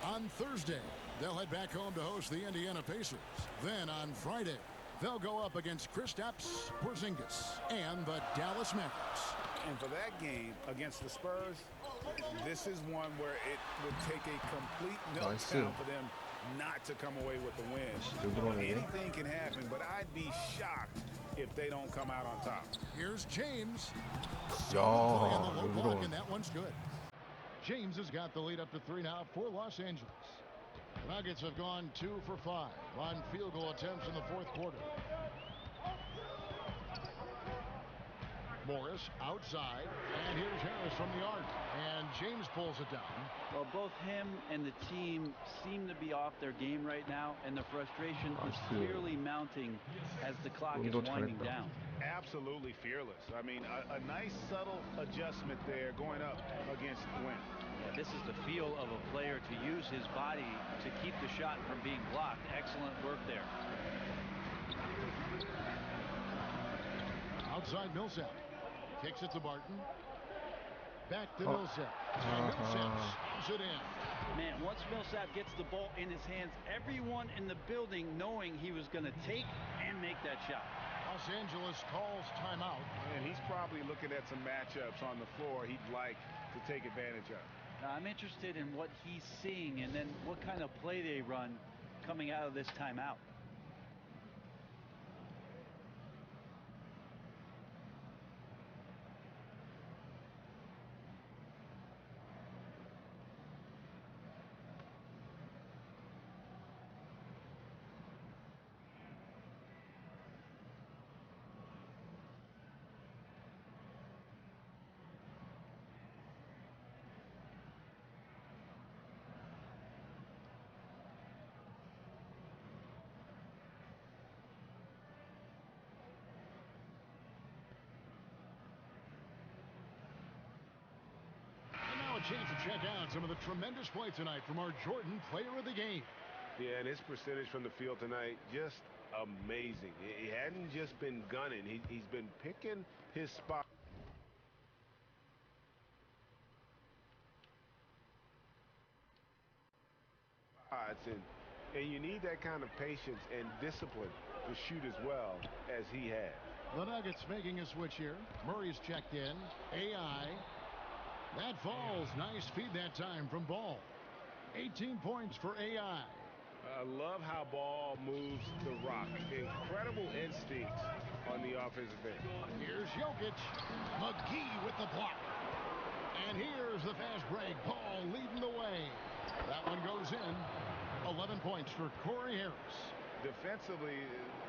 On Thursday, they'll head back home to host the Indiana Pacers. Then on Friday, they'll go up against Kristaps Porzingis and the Dallas Mavericks. And for that game against the Spurs, this is one where it would take a complete meltdown for them not to come away with the win. Anything can happen, but I'd be shocked if they don't come out on top. Here's James. On the low block, and that one's good. James has got the lead up to 3 now for Los Angeles. The Nuggets have gone 2 for 5 on field goal attempts in the fourth quarter. Morris outside, and here's Harris from the arc, and James pulls it down. Well, both him and the team seem to be off their game right now, and the frustration is clearly mounting as the clock is winding down. Absolutely fearless. I mean, a nice subtle adjustment there going up against the wind. Yeah, this is the feel of a player to use his body to keep the shot from being blocked. Excellent work there. Outside Millsap. Kicks it to Barton. Back to Millsap. And Millsap slams it in. Man, once Millsap gets the ball in his hands, everyone in the building knowing he was going to take and make that shot. Los Angeles calls timeout. And he's probably looking at some matchups on the floor he'd like to take advantage of. Now, I'm interested in what he's seeing and then what kind of play they run coming out of this timeout. Chance to check out some of the tremendous play tonight from our Jordan player of the game. Yeah, and his percentage from the field tonight, just amazing. He hadn't just been gunning. He's been picking his spot. And you need that kind of patience and discipline to shoot as well as he has. The Nuggets making a switch here. Murray's checked in. AI. That falls. Nice feed that time from Ball. 18 points for AI. I love how Ball moves the rock. Incredible instincts on the offensive end. Here's Jokic. McGee with the block. And here's the fast break. Ball leading the way. That one goes in. 11 points for Corey Harris. defensively,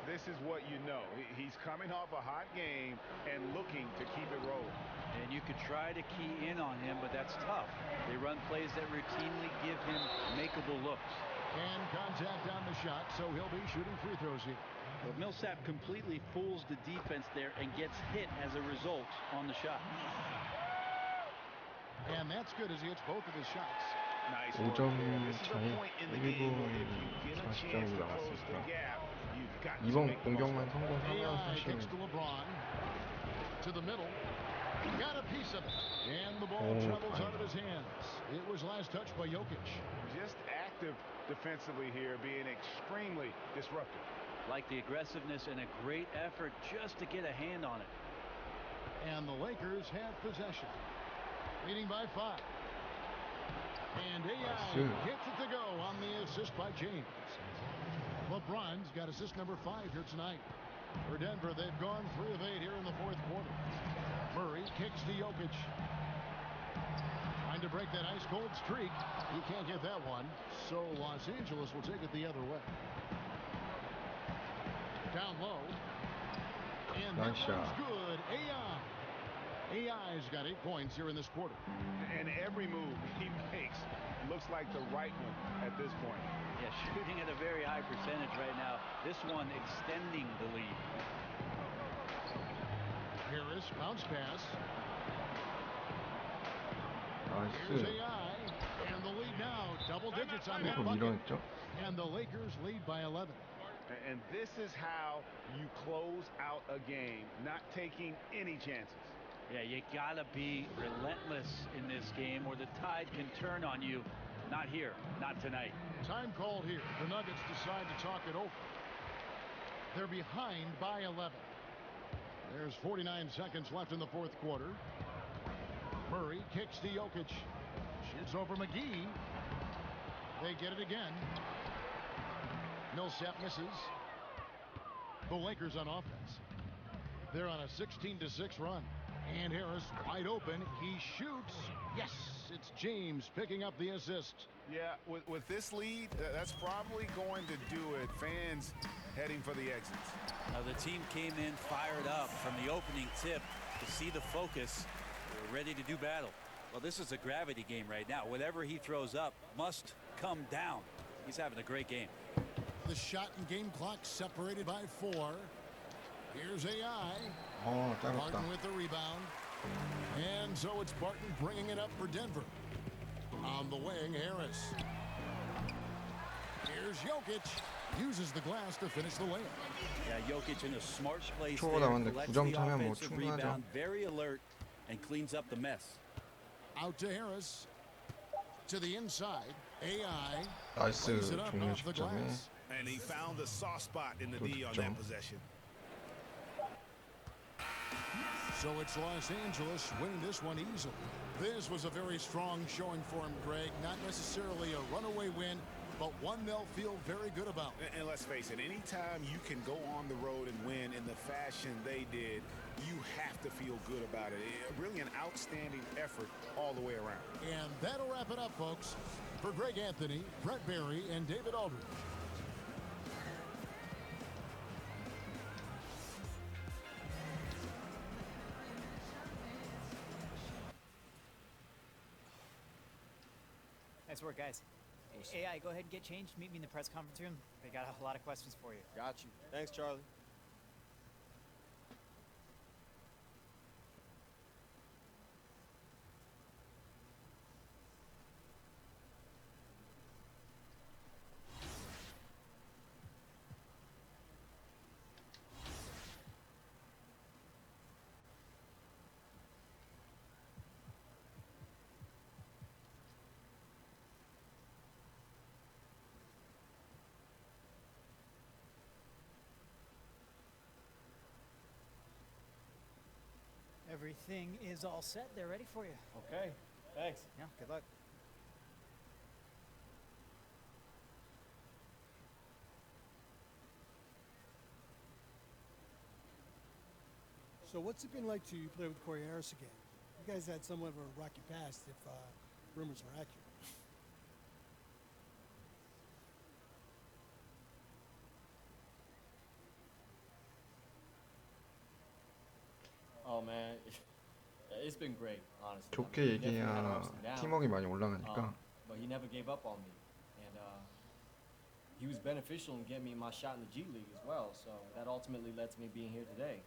this is what you know. He's coming off a hot game and looking to keep it rolling. And you could try to key in on him, but that's tough. They run plays that routinely give him makeable looks. And contact on the shot, so he'll be shooting free throws here. But Millsap completely fools the defense there and gets hit as a result on the shot. And that's good as he hits both of his shots. Nice 5점 work there. This is a 차에 point in the game where if 1분 you get a 40초 chance to close 남았으니까 the gap, you've got to 이번 make the most of 공격만 it. 성공하면 AI 사실 kicks to LeBron. To the middle. Got a piece of it. And the ball travels out of his hands. It was last touched by Jokic. Just active defensively here, being extremely disruptive. Like the aggressiveness and a great effort just to get a hand on it. And the Lakers have possession. Leading by 5. And AI gets it to go on the assist by James. LeBron's got assist number 5 here tonight. For Denver, they've gone 3 of 8 here in the fourth quarter. Murray kicks to Jokic. Trying to break that ice-cold streak. He can't get that one. So Los Angeles will take it the other way. Down low. And that one's good. AI's got 8 points here in this quarter. And every move he makes looks like the right one at this point. Yeah, shooting at a very high percentage right now. This one extending the lead. Harris, bounce pass. Here's AI. And the lead now. Double digits on that bucket. And the Lakers lead by 11. And this is how you close out a game, not taking any chances. Yeah, you gotta be relentless in this game or the tide can turn on you. Not here, not tonight. Time called here. The Nuggets decide to talk it over. They're behind by 11. There's 49 seconds left in the fourth quarter. Murray kicks to Jokic. Shoots over McGee. They get it again. Millsap misses. The Lakers on offense. They're on a 16-6 run. And Harris wide open. He shoots. Yes, it's James picking up the assist. Yeah, with this lead, that's probably going to do it. Fans heading for the exits. Now the team came in fired up from the opening tip to see the focus. They're ready to do battle. Well, this is a gravity game right now. Whatever he throws up must come down. He's having a great game. The shot and game clock separated by 4. Here's AI. Barton with the rebound. And so it's Barton bringing it up for Denver. On the wing, Harris. Here's Jokic. Uses the glass to finish the layup. Yeah, Jokic in a smart place 초보 there. 남았는데 Collects 9점 the 차면 뭐 offensive 충분하죠. rebound, very alert, and cleans up the mess. Out to Harris. To the inside. AI. 나이스 Lays it up 종료 off the 시점에 glass. And he found the soft spot in the D on that possession. So it's Los Angeles winning this one easily. This was a very strong showing for him, Greg. Not necessarily a runaway win, but one they'll feel very good about. And let's face it, anytime you can go on the road and win in the fashion they did, you have to feel good about it. Really an outstanding effort all the way around. And that'll wrap it up, folks. For Greg Anthony, Brett Barry, and David Aldridge. Nice work, guys. AI, go ahead and get changed. Meet me in the press conference room. They got a lot of questions for you. Got you. Thanks, Charlie. Everything is all set. They're ready for you. Okay, thanks. Yeah, good luck. So what's it been like to play with Corey Harris again? You guys had somewhat of a rocky past if rumors are accurate. Oh man, it's been great, honestly. 좋게 얘기해야 팀워크가 많이 올라가니까. But he never gave up on me, and he was beneficial in getting me my shot in the G League as well. So that ultimately led to me being here today.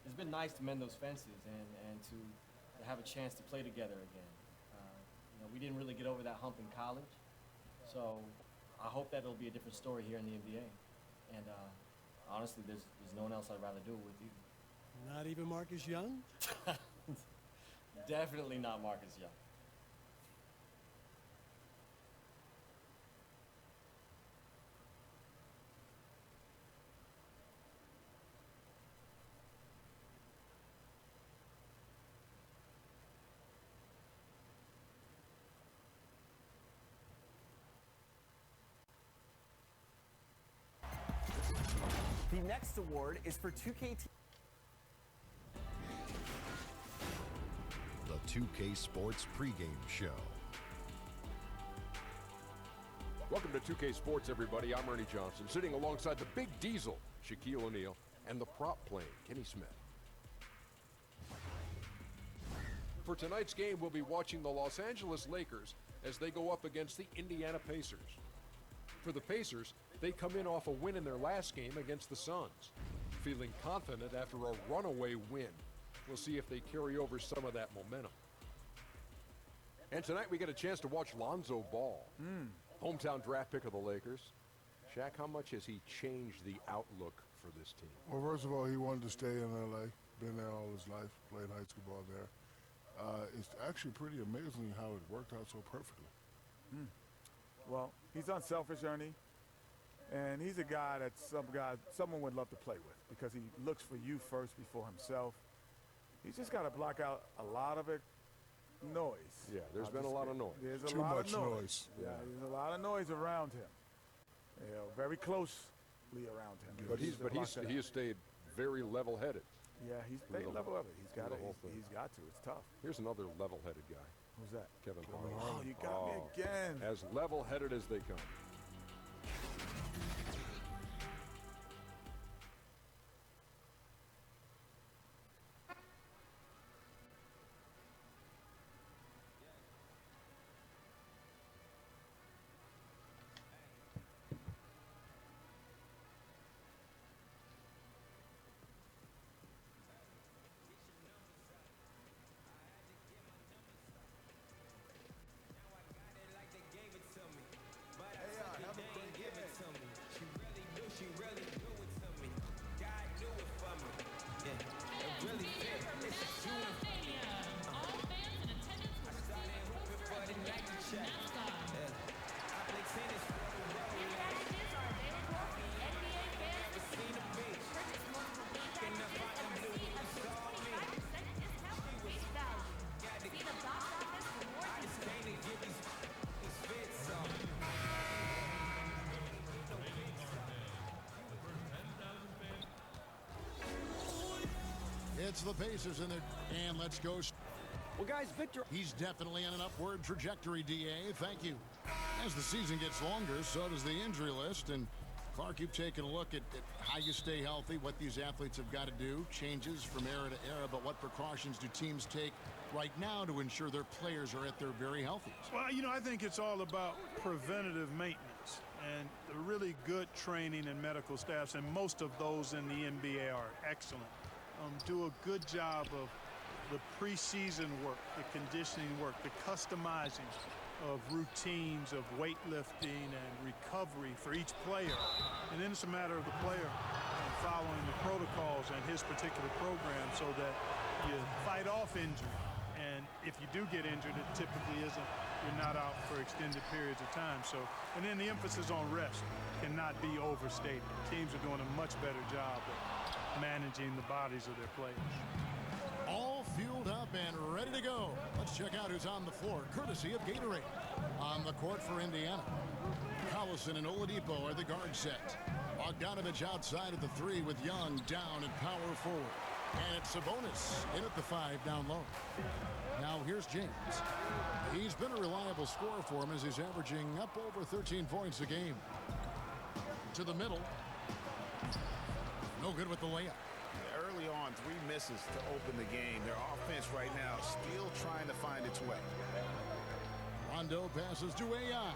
It's been nice to mend those fences and to have a chance to play together again. You know, we didn't really get over that hump in college, so I hope that it'll be a different story here in the NBA. And honestly, there's no one else I'd rather do it with you. Not even Marcus Young? Definitely not Marcus Young. The next award is for 2K. The 2K Sports pregame show. Welcome to 2K Sports, everybody. I'm Ernie Johnson, sitting alongside the big diesel, Shaquille O'Neal, and the prop plane, Kenny Smith. For tonight's game, we'll be watching the Los Angeles Lakers as they go up against the Indiana Pacers. For the Pacers, they come in off a win in their last game against the Suns, feeling confident after a runaway win. We'll see if they carry over some of that momentum. And tonight we get a chance to watch Lonzo Ball, hometown draft pick of the Lakers. Shaq, how much has he changed the outlook for this team? Well, first of all, he wanted to stay in L.A., been there all his life, played high school ball there. It's actually pretty amazing how it worked out so perfectly. Well, he's unselfish, Ernie, and he's a guy that someone would love to play with because he looks for you first before himself. He's just got to block out a lot of noise. Yeah, there's been a lot of noise. There's Too much noise. Yeah, there's a lot of noise around him. You know, very closely around him. But he has stayed very level-headed. Yeah, he's stayed level-headed. He's got to. It's tough. Here's another level-headed guy. Who's that? Kevin Harlan. Oh, you got me again. As level-headed as they come. It's the Pacers in there, and let's go. Well, guys, Victor. He's definitely on an upward trajectory, DA. Thank you. As the season gets longer, so does the injury list. And Clark, you've taken a look at how you stay healthy, what these athletes have got to do, changes from era to era, but what precautions do teams take right now to ensure their players are at their very healthiest? Well, you know, I think it's all about preventative maintenance and really good training and medical staffs, and most of those in the NBA are excellent. Do a good job of the preseason work, the conditioning work, the customizing of routines of weightlifting and recovery for each player. And then it's a matter of the player following the protocols and his particular program so that you fight off injury. And if you do get injured, it typically isn't, you're not out for extended periods of time. So, and then the emphasis on rest cannot be overstated. Teams are doing a much better job of managing the bodies of their players. All fueled up and ready to go. Let's check out who's on the floor, courtesy of Gatorade. On the court for Indiana, Collison and Oladipo are the guard set. Bogdanovich outside at the 3 with Young down at power forward. And it's Sabonis in at the 5 down low. Now here's James. He's been a reliable scorer for him as he's averaging up over 13 points a game. To the middle. No good with the layup. Early on, 3 misses to open the game. Their offense right now still trying to find its way. Rondo passes to AI.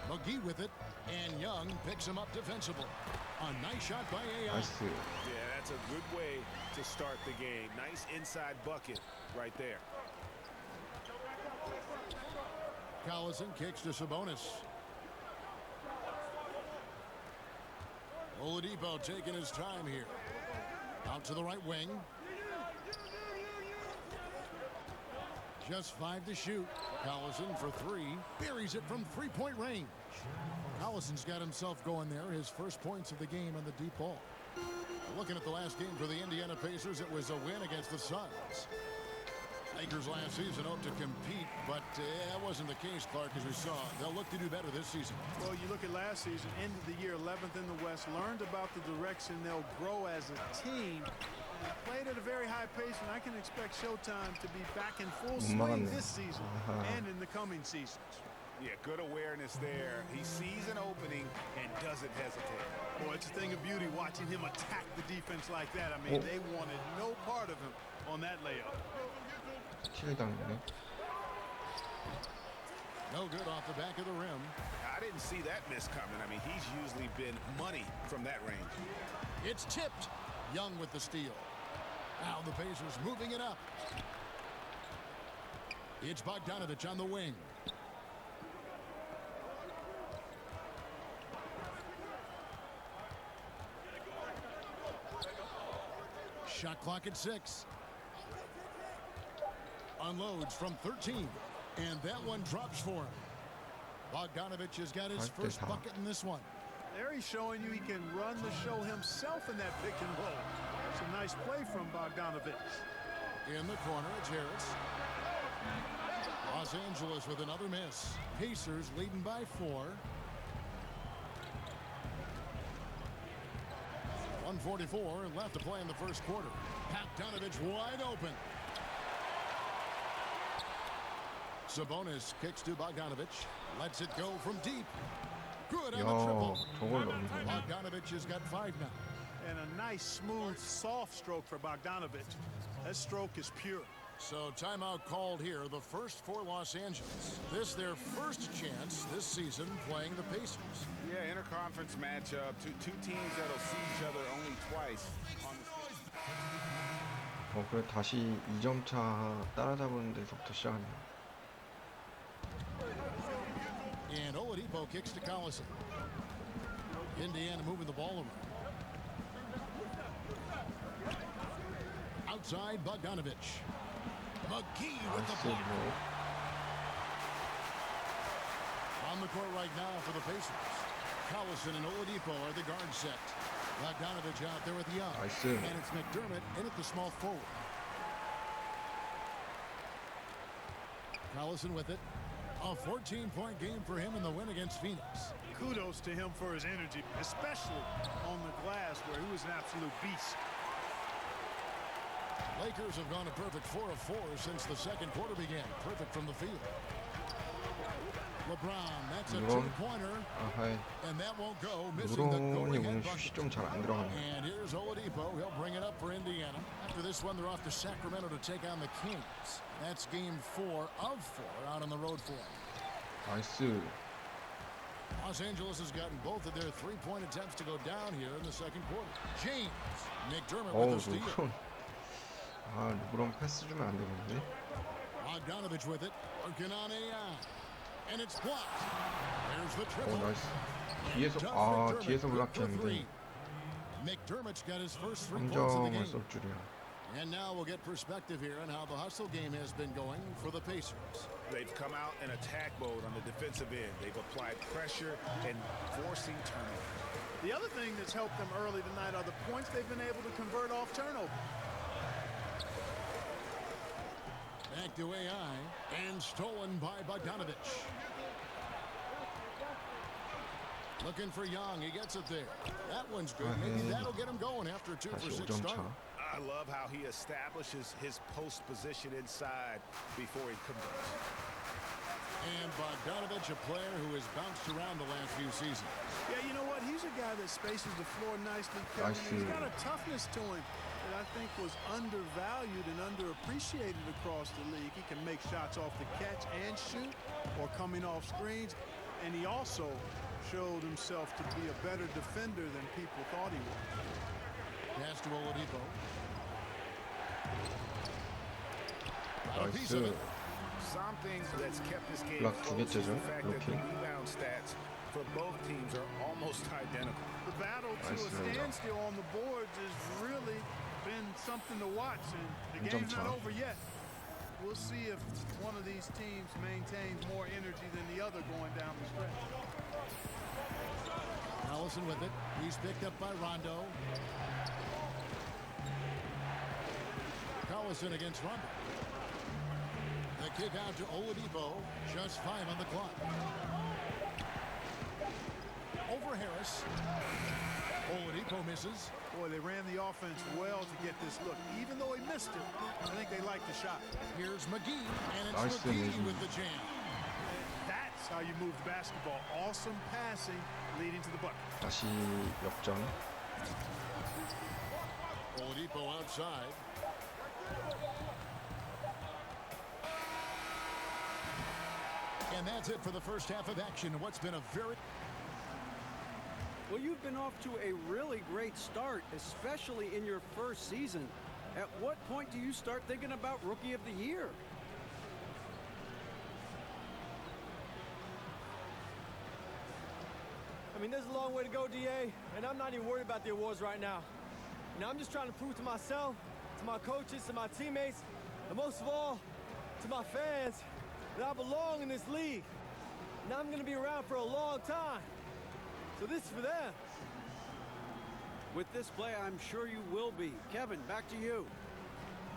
McGee with it, and Young picks him up defensively. A nice shot by AI. Yeah, that's a good way to start the game. Nice inside bucket right there. Collison kicks to Sabonis. Oladipo taking his time here. Out to the right wing. Just 5 to shoot. Collison for 3. Buries it from 3-point range. Collison's got himself going there. His first points of the game on the deep ball. Looking at the last game for the Indiana Pacers, it was a win against the Suns. Lakers last season hoped to compete, but that wasn't the case, Clark, as we saw. They'll look to do better this season. Well, you look at last season, end of the year, 11th in the West, learned about the direction they'll grow as a team, and played at a very high pace, and I can expect Showtime to be back in full swing this season and in the coming seasons. Yeah, good awareness there. He sees an opening and doesn't hesitate. Boy, it's a thing of beauty watching him attack the defense like that. I mean, they wanted no part of him on that layup. No good off the back of the rim. I didn't see that miss coming. I mean, he's usually been money from that range. It's tipped. Young with the steal. Now the Pacers moving it up. It's Bogdanovich on the wing. Shot clock at 6. Unloads from 13. And that one drops for him. Bogdanovich has got his first bucket in this one. There he's showing you he can run the show himself in that pick and roll. It's a nice play from Bogdanovich. In the corner, it's Harris. Los Angeles with another miss. Pacers leading by 4. 1:44 left to play in the first quarter. Bogdanovich wide open. Sabonis kicks to Bogdanovich. Lets it go from deep. Good on the triple. Bogdanovich has got 5 now. And a nice, smooth, soft stroke for Bogdanovich. That stroke is pure. So timeout called here, the first for Los Angeles. This their first chance this season playing the Pacers. Yeah, interconference matchup. Two teams that'll see each other only twice on the 그래 다시 2점 차 따라잡은 데서부터 시작하네요. And Oladipo kicks to Collison. Indiana moving the ball around. Outside Bogdanovich. McGee with the block. On the court right now for the Pacers. Collison and Oladipo are the guard set. Bogdanovich out there with Young. And it's McDermott in at the small forward. Collison with it. A 14-point game for him in the win against Phoenix. Kudos to him for his energy, especially on the glass where he was an absolute beast. Lakers have gone a perfect 4 of 4 since the second quarter began. Perfect from the field. LeBron, that's a two-pointer. And that won't go. Missing the go-ahead bucket. And here's Oladipo. He'll bring it up for Indiana. After this one, they're off to Sacramento to take on the Kings. That's game 4 of 4 out on the road for them. Los Angeles has gotten both of their 3-point attempts to go down here in the second quarter. James. McDermott with the steal. 르브론 패스 주면 안 되겠는데? Bogdanovich with it. Working on AI. And it's blocked. There's the triple. 나이스. 뒤에서 블락했는데. McDermott's got his first 3 points of the 3점을 game. 쏠 줄이야. And now we'll get perspective here on how the hustle game has been going for the Pacers. They've come out in attack mode on the defensive end. They've applied pressure and forcing turnover. The other thing that's helped them early tonight are the points they've been able to convert off turnover. Back to AI, and stolen by Bogdanovich. Looking for Young, he gets it there. That one's good. Maybe that'll get him going after a 2 for 6 start. I love how he establishes his post position inside before he converts. And Bogdanovich, a player who has bounced around the last few seasons. Yeah, you know what? He's a guy that spaces the floor nicely, Kevin. He's got a toughness to him that I think was undervalued and underappreciated across the league. He can make shots off the catch and shoot or coming off screens. And he also showed himself to be a better defender than people thought he was. Pass to Oladipo. 나이스. Something that's kept this game 블락 두 close is 개째죠. the fact that the 이렇게. rebound stats for both teams are almost identical. The battle to a standstill on the boards has really been something to watch, and the game's not over yet. We'll see if one of these teams maintains more energy than the other going down the stretch. Allison with it. He's picked up by Rondo. Collison against Rondo. The kick out to Oladipo. Just 5 on the clock. Over Harris. Oladipo misses. Boy, they ran the offense well to get this look. Even though he missed it, I think they liked the shot. Here's McGee, and it's Nice McGee McGee. with the jam. That's how you move the basketball. Awesome passing leading to the bucket. 다시 역전. Oladipo outside. And that's it for the first half of action. What's been a very... Well, you've been off to a really great start, especially in your first season. At what point do you start thinking about Rookie of the Year? I mean, there's a long way to go, DA, and I'm not even worried about the awards right now. You know, I'm just trying to prove to myself, to my coaches, to my teammates, and most of all, to my fans, that I belong in this league. And I'm going to be around for a long time. So this is for them. With this play, I'm sure you will be. Kevin, back to you.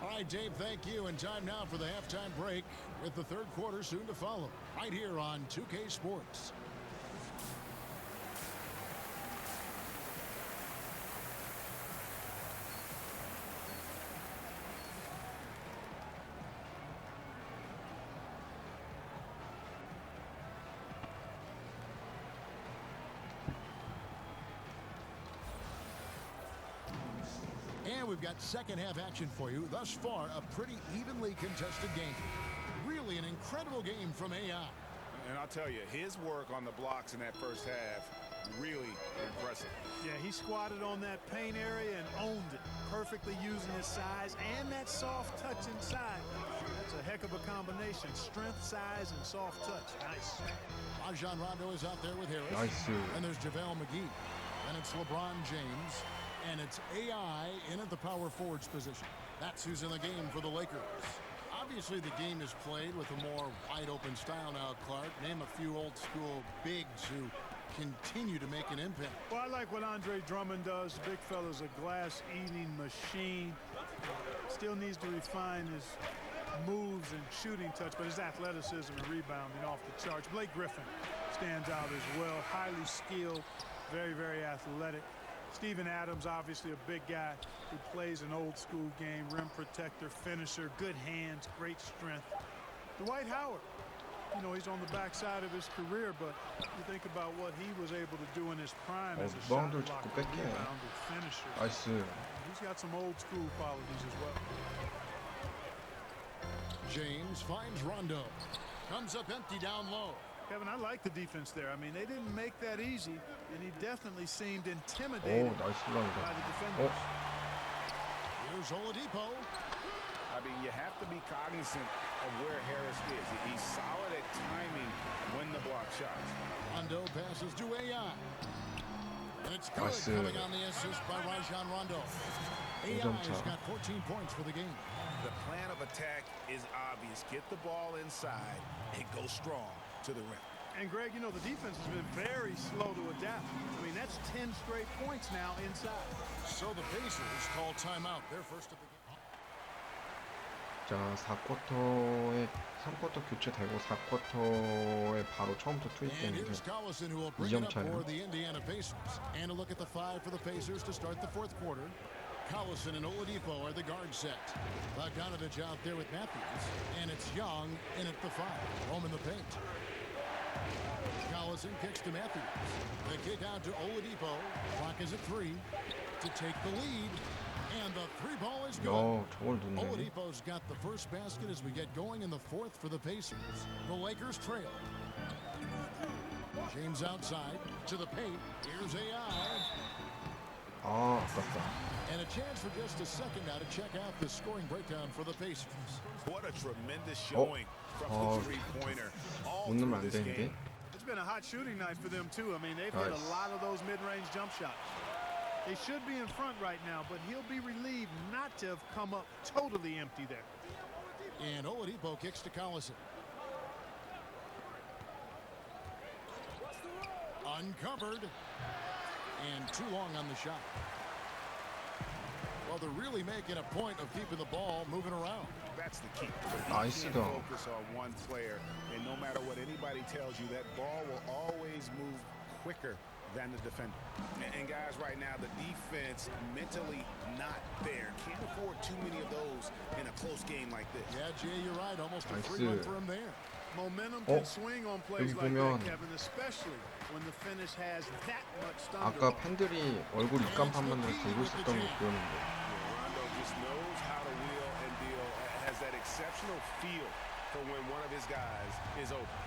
All right, Dave, thank you. And time now for the halftime break with the third quarter soon to follow. Right here on 2K Sports. And we've got second half action for you. Thus far, a pretty evenly contested game. Really an incredible game from AI. And I'll tell you, his work on the blocks in that first half, really impressive. Yeah, he squatted on that paint area and owned it, perfectly using his size and that soft touch inside. That's a heck of a combination. Strength, size, and soft touch. Nice. Rajon Rondo is out there with Harris. Nice. And there's JaVale McGee. And it's LeBron James. And it's AI in at the power forwards position. That's who's in the game for the Lakers. Obviously, the game is played with a more wide-open style now, Clark. Name a few old-school bigs who continue to make an impact. Well, I like what Andre Drummond does. The big fella's a glass-eating machine. Still needs to refine his moves and shooting touch, but his athleticism and rebounding off the charts. Blake Griffin stands out as well. Highly skilled, very, very athletic. Steven Adams, obviously a big guy who plays an old school game, rim protector, finisher, good hands, great strength. Dwight Howard, you know, he's on the backside of his career, but you think about what he was able to do in his prime as a shot blocker, rebounder, finisher. 나이스. He's got some old school qualities as well. James finds Rondo. Comes up empty down low. Kevin, I like the defense there. I mean, they didn't make that easy, and he definitely seemed intimidated by the defenders. Here's Oladipo. I mean, you have to be cognizant of where Harris is. He's solid at timing when the block shots. Rondo passes to AI. And it's good coming on the assist by Rajon Rondo. AI's got 14 points for the game. The plan of attack is obvious. Get the ball inside and go strong to the rim. And Greg, you know, the defense has been very slow to adapt. I mean, that's 10 straight points now inside. So the Pacers call timeout. Their first of the game. 자, 4쿼터에 3쿼터 교체되고 4쿼터에 바로 처음부터 And 투입되는 here's 게 Collison, who will bring it 2점 up for 차예요. the Indiana Pacers. And a look at the five for the Pacers to start the fourth quarter. Collison and Oladipo are the guard set. Bogdanovich out there with Matthews, and it's Young in at the 5. Home in the paint. Collison kicks to Matthews. The kick out to Oladipo. Clock is at 3 to take the lead. And the 3-ball is good. Oladipo's got the first basket as we get going in the 4th for the Pacers. The Lakers trail. James outside to the paint. Here's AI. And a chance for just a second now to check out the scoring breakdown for the Pacers. What a tremendous showing from the three-pointer all through this game. It's been a hot shooting night for them, too. I mean, they've hit a lot of those mid-range jump shots. They should be in front right now, but he'll be relieved not to have come up totally empty there. And Oladipo kicks to Collison. Uncovered. And too long on the shot. Well, they're really making a point of keeping the ball moving around. That's the key. You can't focus on one player, and no matter what anybody tells you, that ball will always move quicker than the defender. And guys, right now, the defense mentally not there. Can't afford too many of those in a close game like this. Yeah, Jay, you're right. Almost a free run for him there. Momentum can swing on plays like that, Kevin, especially when the finish has that much thunder. 아까 팬들이 얼굴 입간판만 들고 있었던 거 보였는데. Rondo just knows how to wheel and deal. Has that exceptional feel for when one of his guys is open.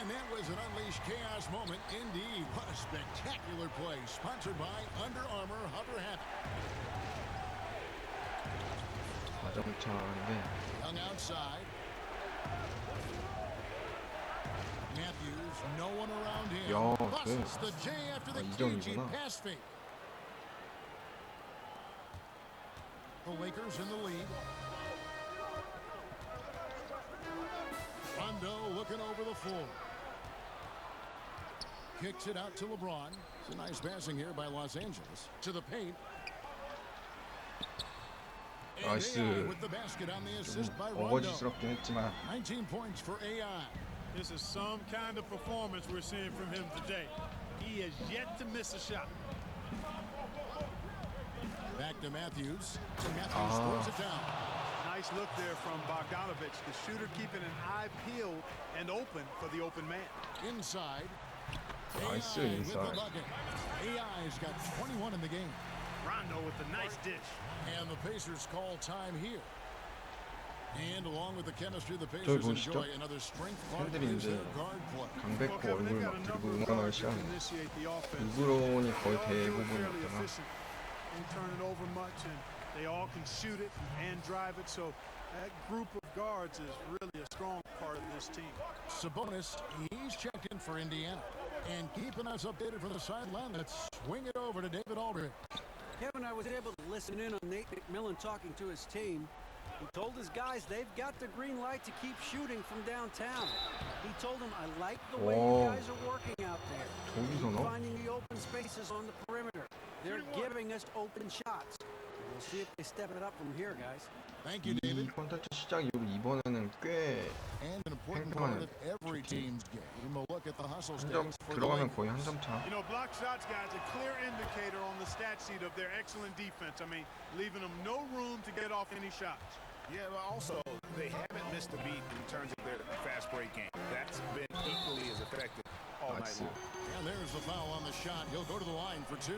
And that was an unleashed chaos moment indeed. What a spectacular play. Sponsored by Under Armour Hover Habit. Young outside. Matthews, no one around him. Busts the J after the KG pass fake. The Lakers in the lead. Rondo looking over the floor. Kicks it out to LeBron. It's a nice passing here by Los Angeles. To the paint. And with the basket on the assist by Rondo. 19 points for AI. This is some kind of performance we're seeing from him today. He has yet to miss a shot. Back to Matthews. Matthews throws it down. Nice look there from Bogdanovich, the shooter keeping an eye peeled and open for the open man. Inside. Nice inside. AI's got 21 in the game. Rondo with the nice dish. And the Pacers call time here. And along with the chemistry, the Pacers enjoy another strength part of their guard play. 강백호 얼굴 막 들고 응원을 시작합니다. 누구론이 거의 대부분이었잖아. Turning over much, and they all can shoot it and drive it. So that group of guards is really a strong part of this team. Sabonis, he's checked in for Indiana. And keeping us updated from the sideline, let's swing it over to David Aldridge. Kevin, I was able to listen in on Nate McMillan talking to his team. He told his guys they've got the green light to keep shooting from downtown. He told them, I like the way you guys are working out there. Keep finding the open spaces on the perimeter. They're giving us open shots. We'll see if they step it up from here, guys. Thank you, David. 이 콘텐츠 시작 이후로 이번에는 꽤 팽팽한 team's game. We'll look at the hustle 한점 들어가면 거의 한 점 차. You know, block shots, guys, a clear indicator on the stat sheet of their excellent defense. I mean, leaving them no room to get off any shots. Yeah, but also, they haven't missed a beat in terms of their fast break game. That's been equally as effective all night long. And there's the foul on the shot. He'll go to the line for 2.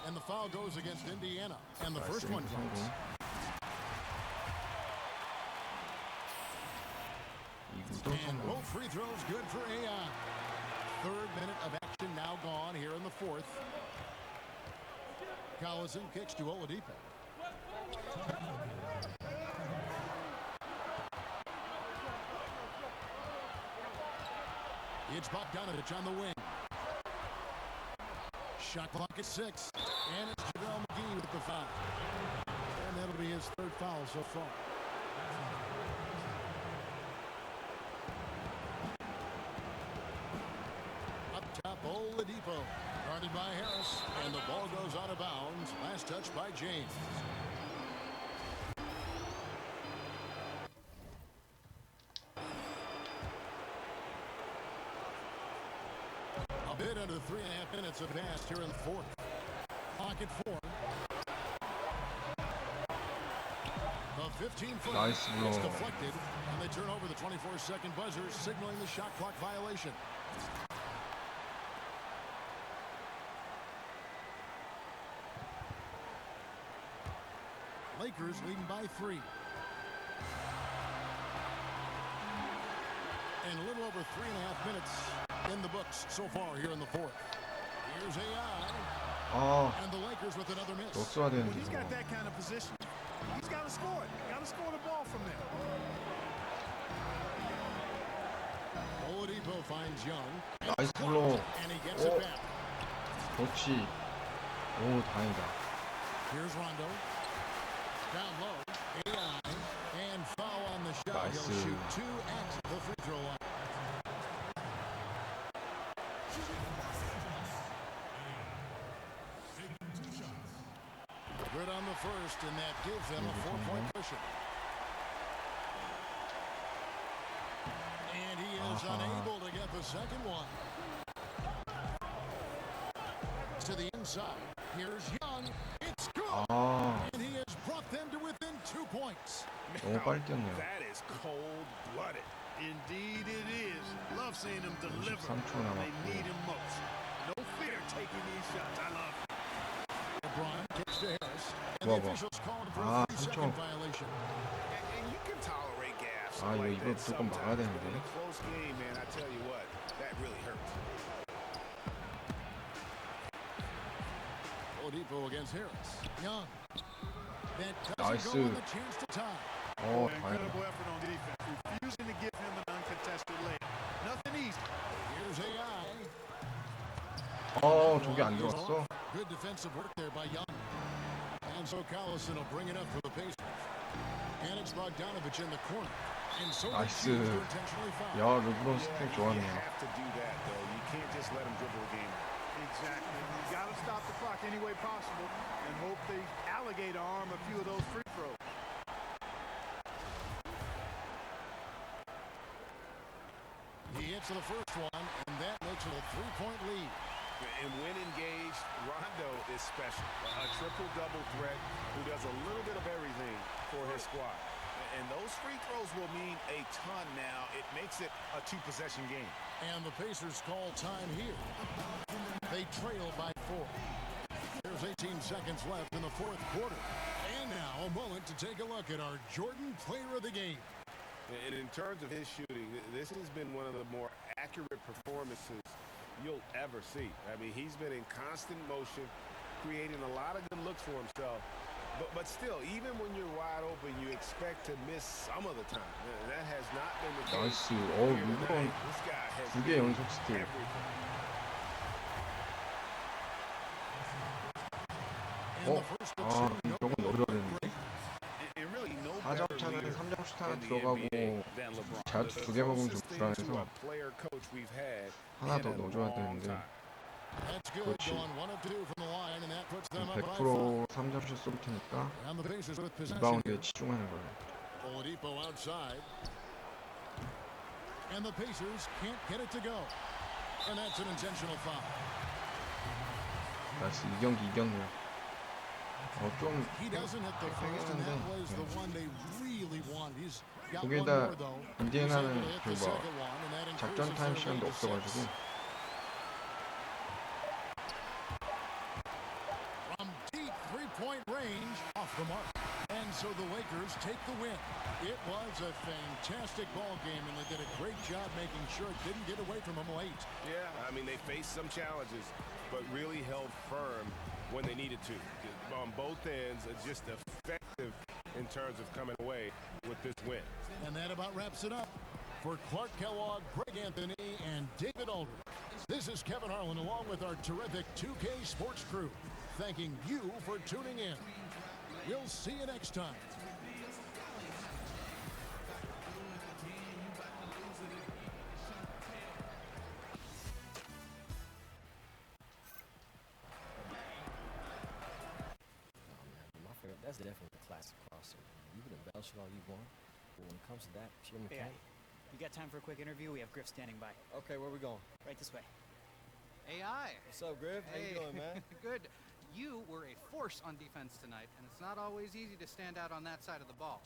And the foul goes against Indiana. And the first one comes. And both free throws good for AI. 3rd minute of action now gone here in the 4th. Collison kicks to Oladipo. It's Bogdanovich on the wing. Shot clock at 6. And it's JaVale McGee with the foul. And that'll be his 3rd foul so far. Up top, Oladipo. Guarded by Harris. And the ball goes out of bounds. Last touch by James. A bit under 3.5 minutes have passed here in the 4th. Clock at 4. 15-footer. 나이스 블록. It's deflected, and they turn over the 24-second buzzer, signaling the shot clock violation. Lakers leading by 3. And a little over 3.5 minutes in the books so far here in the fourth. Here's AI. And the Lakers with another miss. 넣었어야 되는데. When he's got that kind of position, he's got to score it. Got to score the ball from there. Oladipo finds Young. 나이스 블록. And he gets it back. 그렇지. 오, 다행이다. Here's Rondo. Down low. AI. And foul on the shot. 나이스. He'll shoot 2 at the free throw line. Good on the first, and that gives them a 4-point cushion. And he is unable to get the second one. To the inside. Here's Young. It's good. And he has brought them to within 2 points. 너무 빨리 뛰었네요. That is cold-blooded. Indeed it is. Love seeing him deliver 3초 when they 남았고. need him most. No fear taking these shots. I love it. LeBron kicks to Harris. And 좋아, the 좋아. officials called for 아, a 3-second 3초. violation. And you can tolerate gaps 아, like 이거 that 무조건 막아야 sometimes, 되는데. but in a close game, man, I tell you what, that really hurts. Oladipo against Harris. Young. That 나이스. doesn't go with a chance to tie. 다행이다. Incredible effort on defense. Refusing to give him an uncontested layup. Nothing easy. Here's AI. 저기 안 들어왔어. Good defensive work there by Young. And so Collison will bring it up for the Pacers. And it's Bogdanovich in the corner. And so they 나이스. choose to intentionally foul. 야, 르브론 스택 You 좋았네요. have to do that, though. You can't just let him dribble the game. Exactly. You got to stop the clock any way possible and hope the alligator arm a few of those free throws. He hits the first one, and that makes it a 3-point lead. And when engaged, Rondo is special. A triple-double threat who does a little bit of everything for his squad. And those free throws will mean a ton now. It makes it a 2-possession game. And the Pacers call time here. They trail by 4. There's 18 seconds left in the fourth quarter. And now a moment to take a look at our Jordan Player of the Game. And in terms of his shooting, this has been one of the more accurate performances you'll ever see. I mean, he's been in constant motion, creating a lot of good looks for himself. But still, even when you're wide open, you expect to miss some of the time. That has not been the case. 나이스. 르브론 This guy has 2개 연속 스틸. everything. 저건 넣어줘야 되는데. And really, no 4점 better 차는 leader 3점 슛 하나 in the 들어가고 NBA than LeBron. 자유투 2개 먹으면 좀 Closest thing to 불안해서 a player coach we've had 하나 더 in a 넣어줘야 long 되는데. time. That's good. 그렇지. Going 1 of 2 from the line, and that puts them up by 100% 3점 슛 쏠 테니까 And the Pacers with possession. 리바운드에 집중하는 거예요. Oladipo outside. And the Pacers can't get it to go. And that's an intentional foul. 나이스. 이 경기 이겼네요. 좀 He doesn't hit the first, and that was the one they really wanted. He's got one 거기에다 more though. He's able to 인디애나는 hit the second one, and that 작전 increases 타임 their 시간도 lead to 6. 없어가지고 From deep three-point range, off the mark. And so the Lakers take the win. It was a fantastic ball game, and they did a great job making sure it didn't get away from them late. Yeah, I mean, they faced some challenges, but really held firm when they needed to. On both ends, just effective in terms of coming away with this win. And that about wraps it up. For Clark Kellogg, Greg Anthony, and David Aldridge, this is Kevin Harlan along with our terrific 2K Sports crew, thanking you for tuning in. We'll see you next time. That's definitely a classic crossover. You can embellish it all you want, but when it comes to that pure mechanic. You got time for a quick interview? We have Griff standing by. Okay, where we going? Right this way. AI. What's up, Griff? How you doing, man? Good. You were a force on defense tonight, and it's not always easy to stand out on that side of the ball.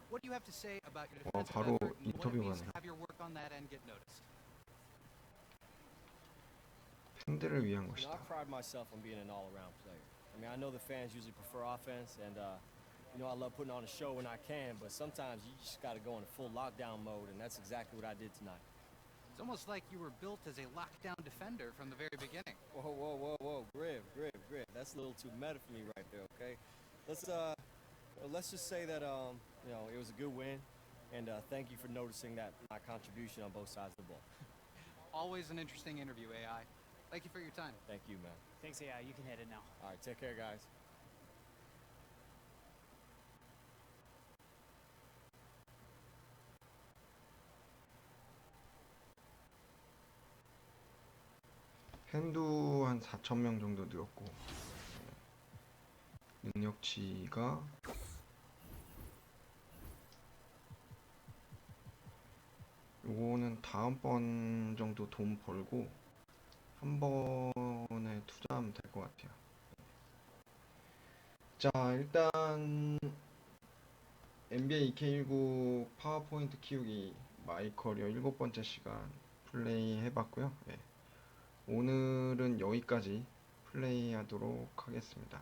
What do you have to say about your 와, defensive 바로 effort and what it means 인터뷰가네요. to have your work on that end get noticed? 팬들을 위한 You know, 것이다. I pride myself on being an all-around player. I mean, I know the fans usually prefer offense, and you know, I love putting on a show when I can, but sometimes you just got to go into full lockdown mode, and that's exactly what I did tonight. It's almost like you were built as a lockdown defender from the very beginning. Whoa, whoa, whoa, whoa, Griff. That's a little too meta for me right there, okay? Let's just say that, you know, it was a good win, and thank you for noticing that my contribution on both sides of the ball. Always an interesting interview, AI. Thank you for your time. Thank you, man. Thanks, AI. You can hit it now. All right, take care, guys. 팬도 한 4,000명 정도 늘었고 능력치가 요거는 다음번 정도 돈 벌고 한 번에 투자하면 될 것 같아요. 자, 일단 NBA 2K19 파워포워드 키우기 마이커리어 7번째 시간 플레이 해봤고요. 오늘은 여기까지 플레이 하도록 하겠습니다.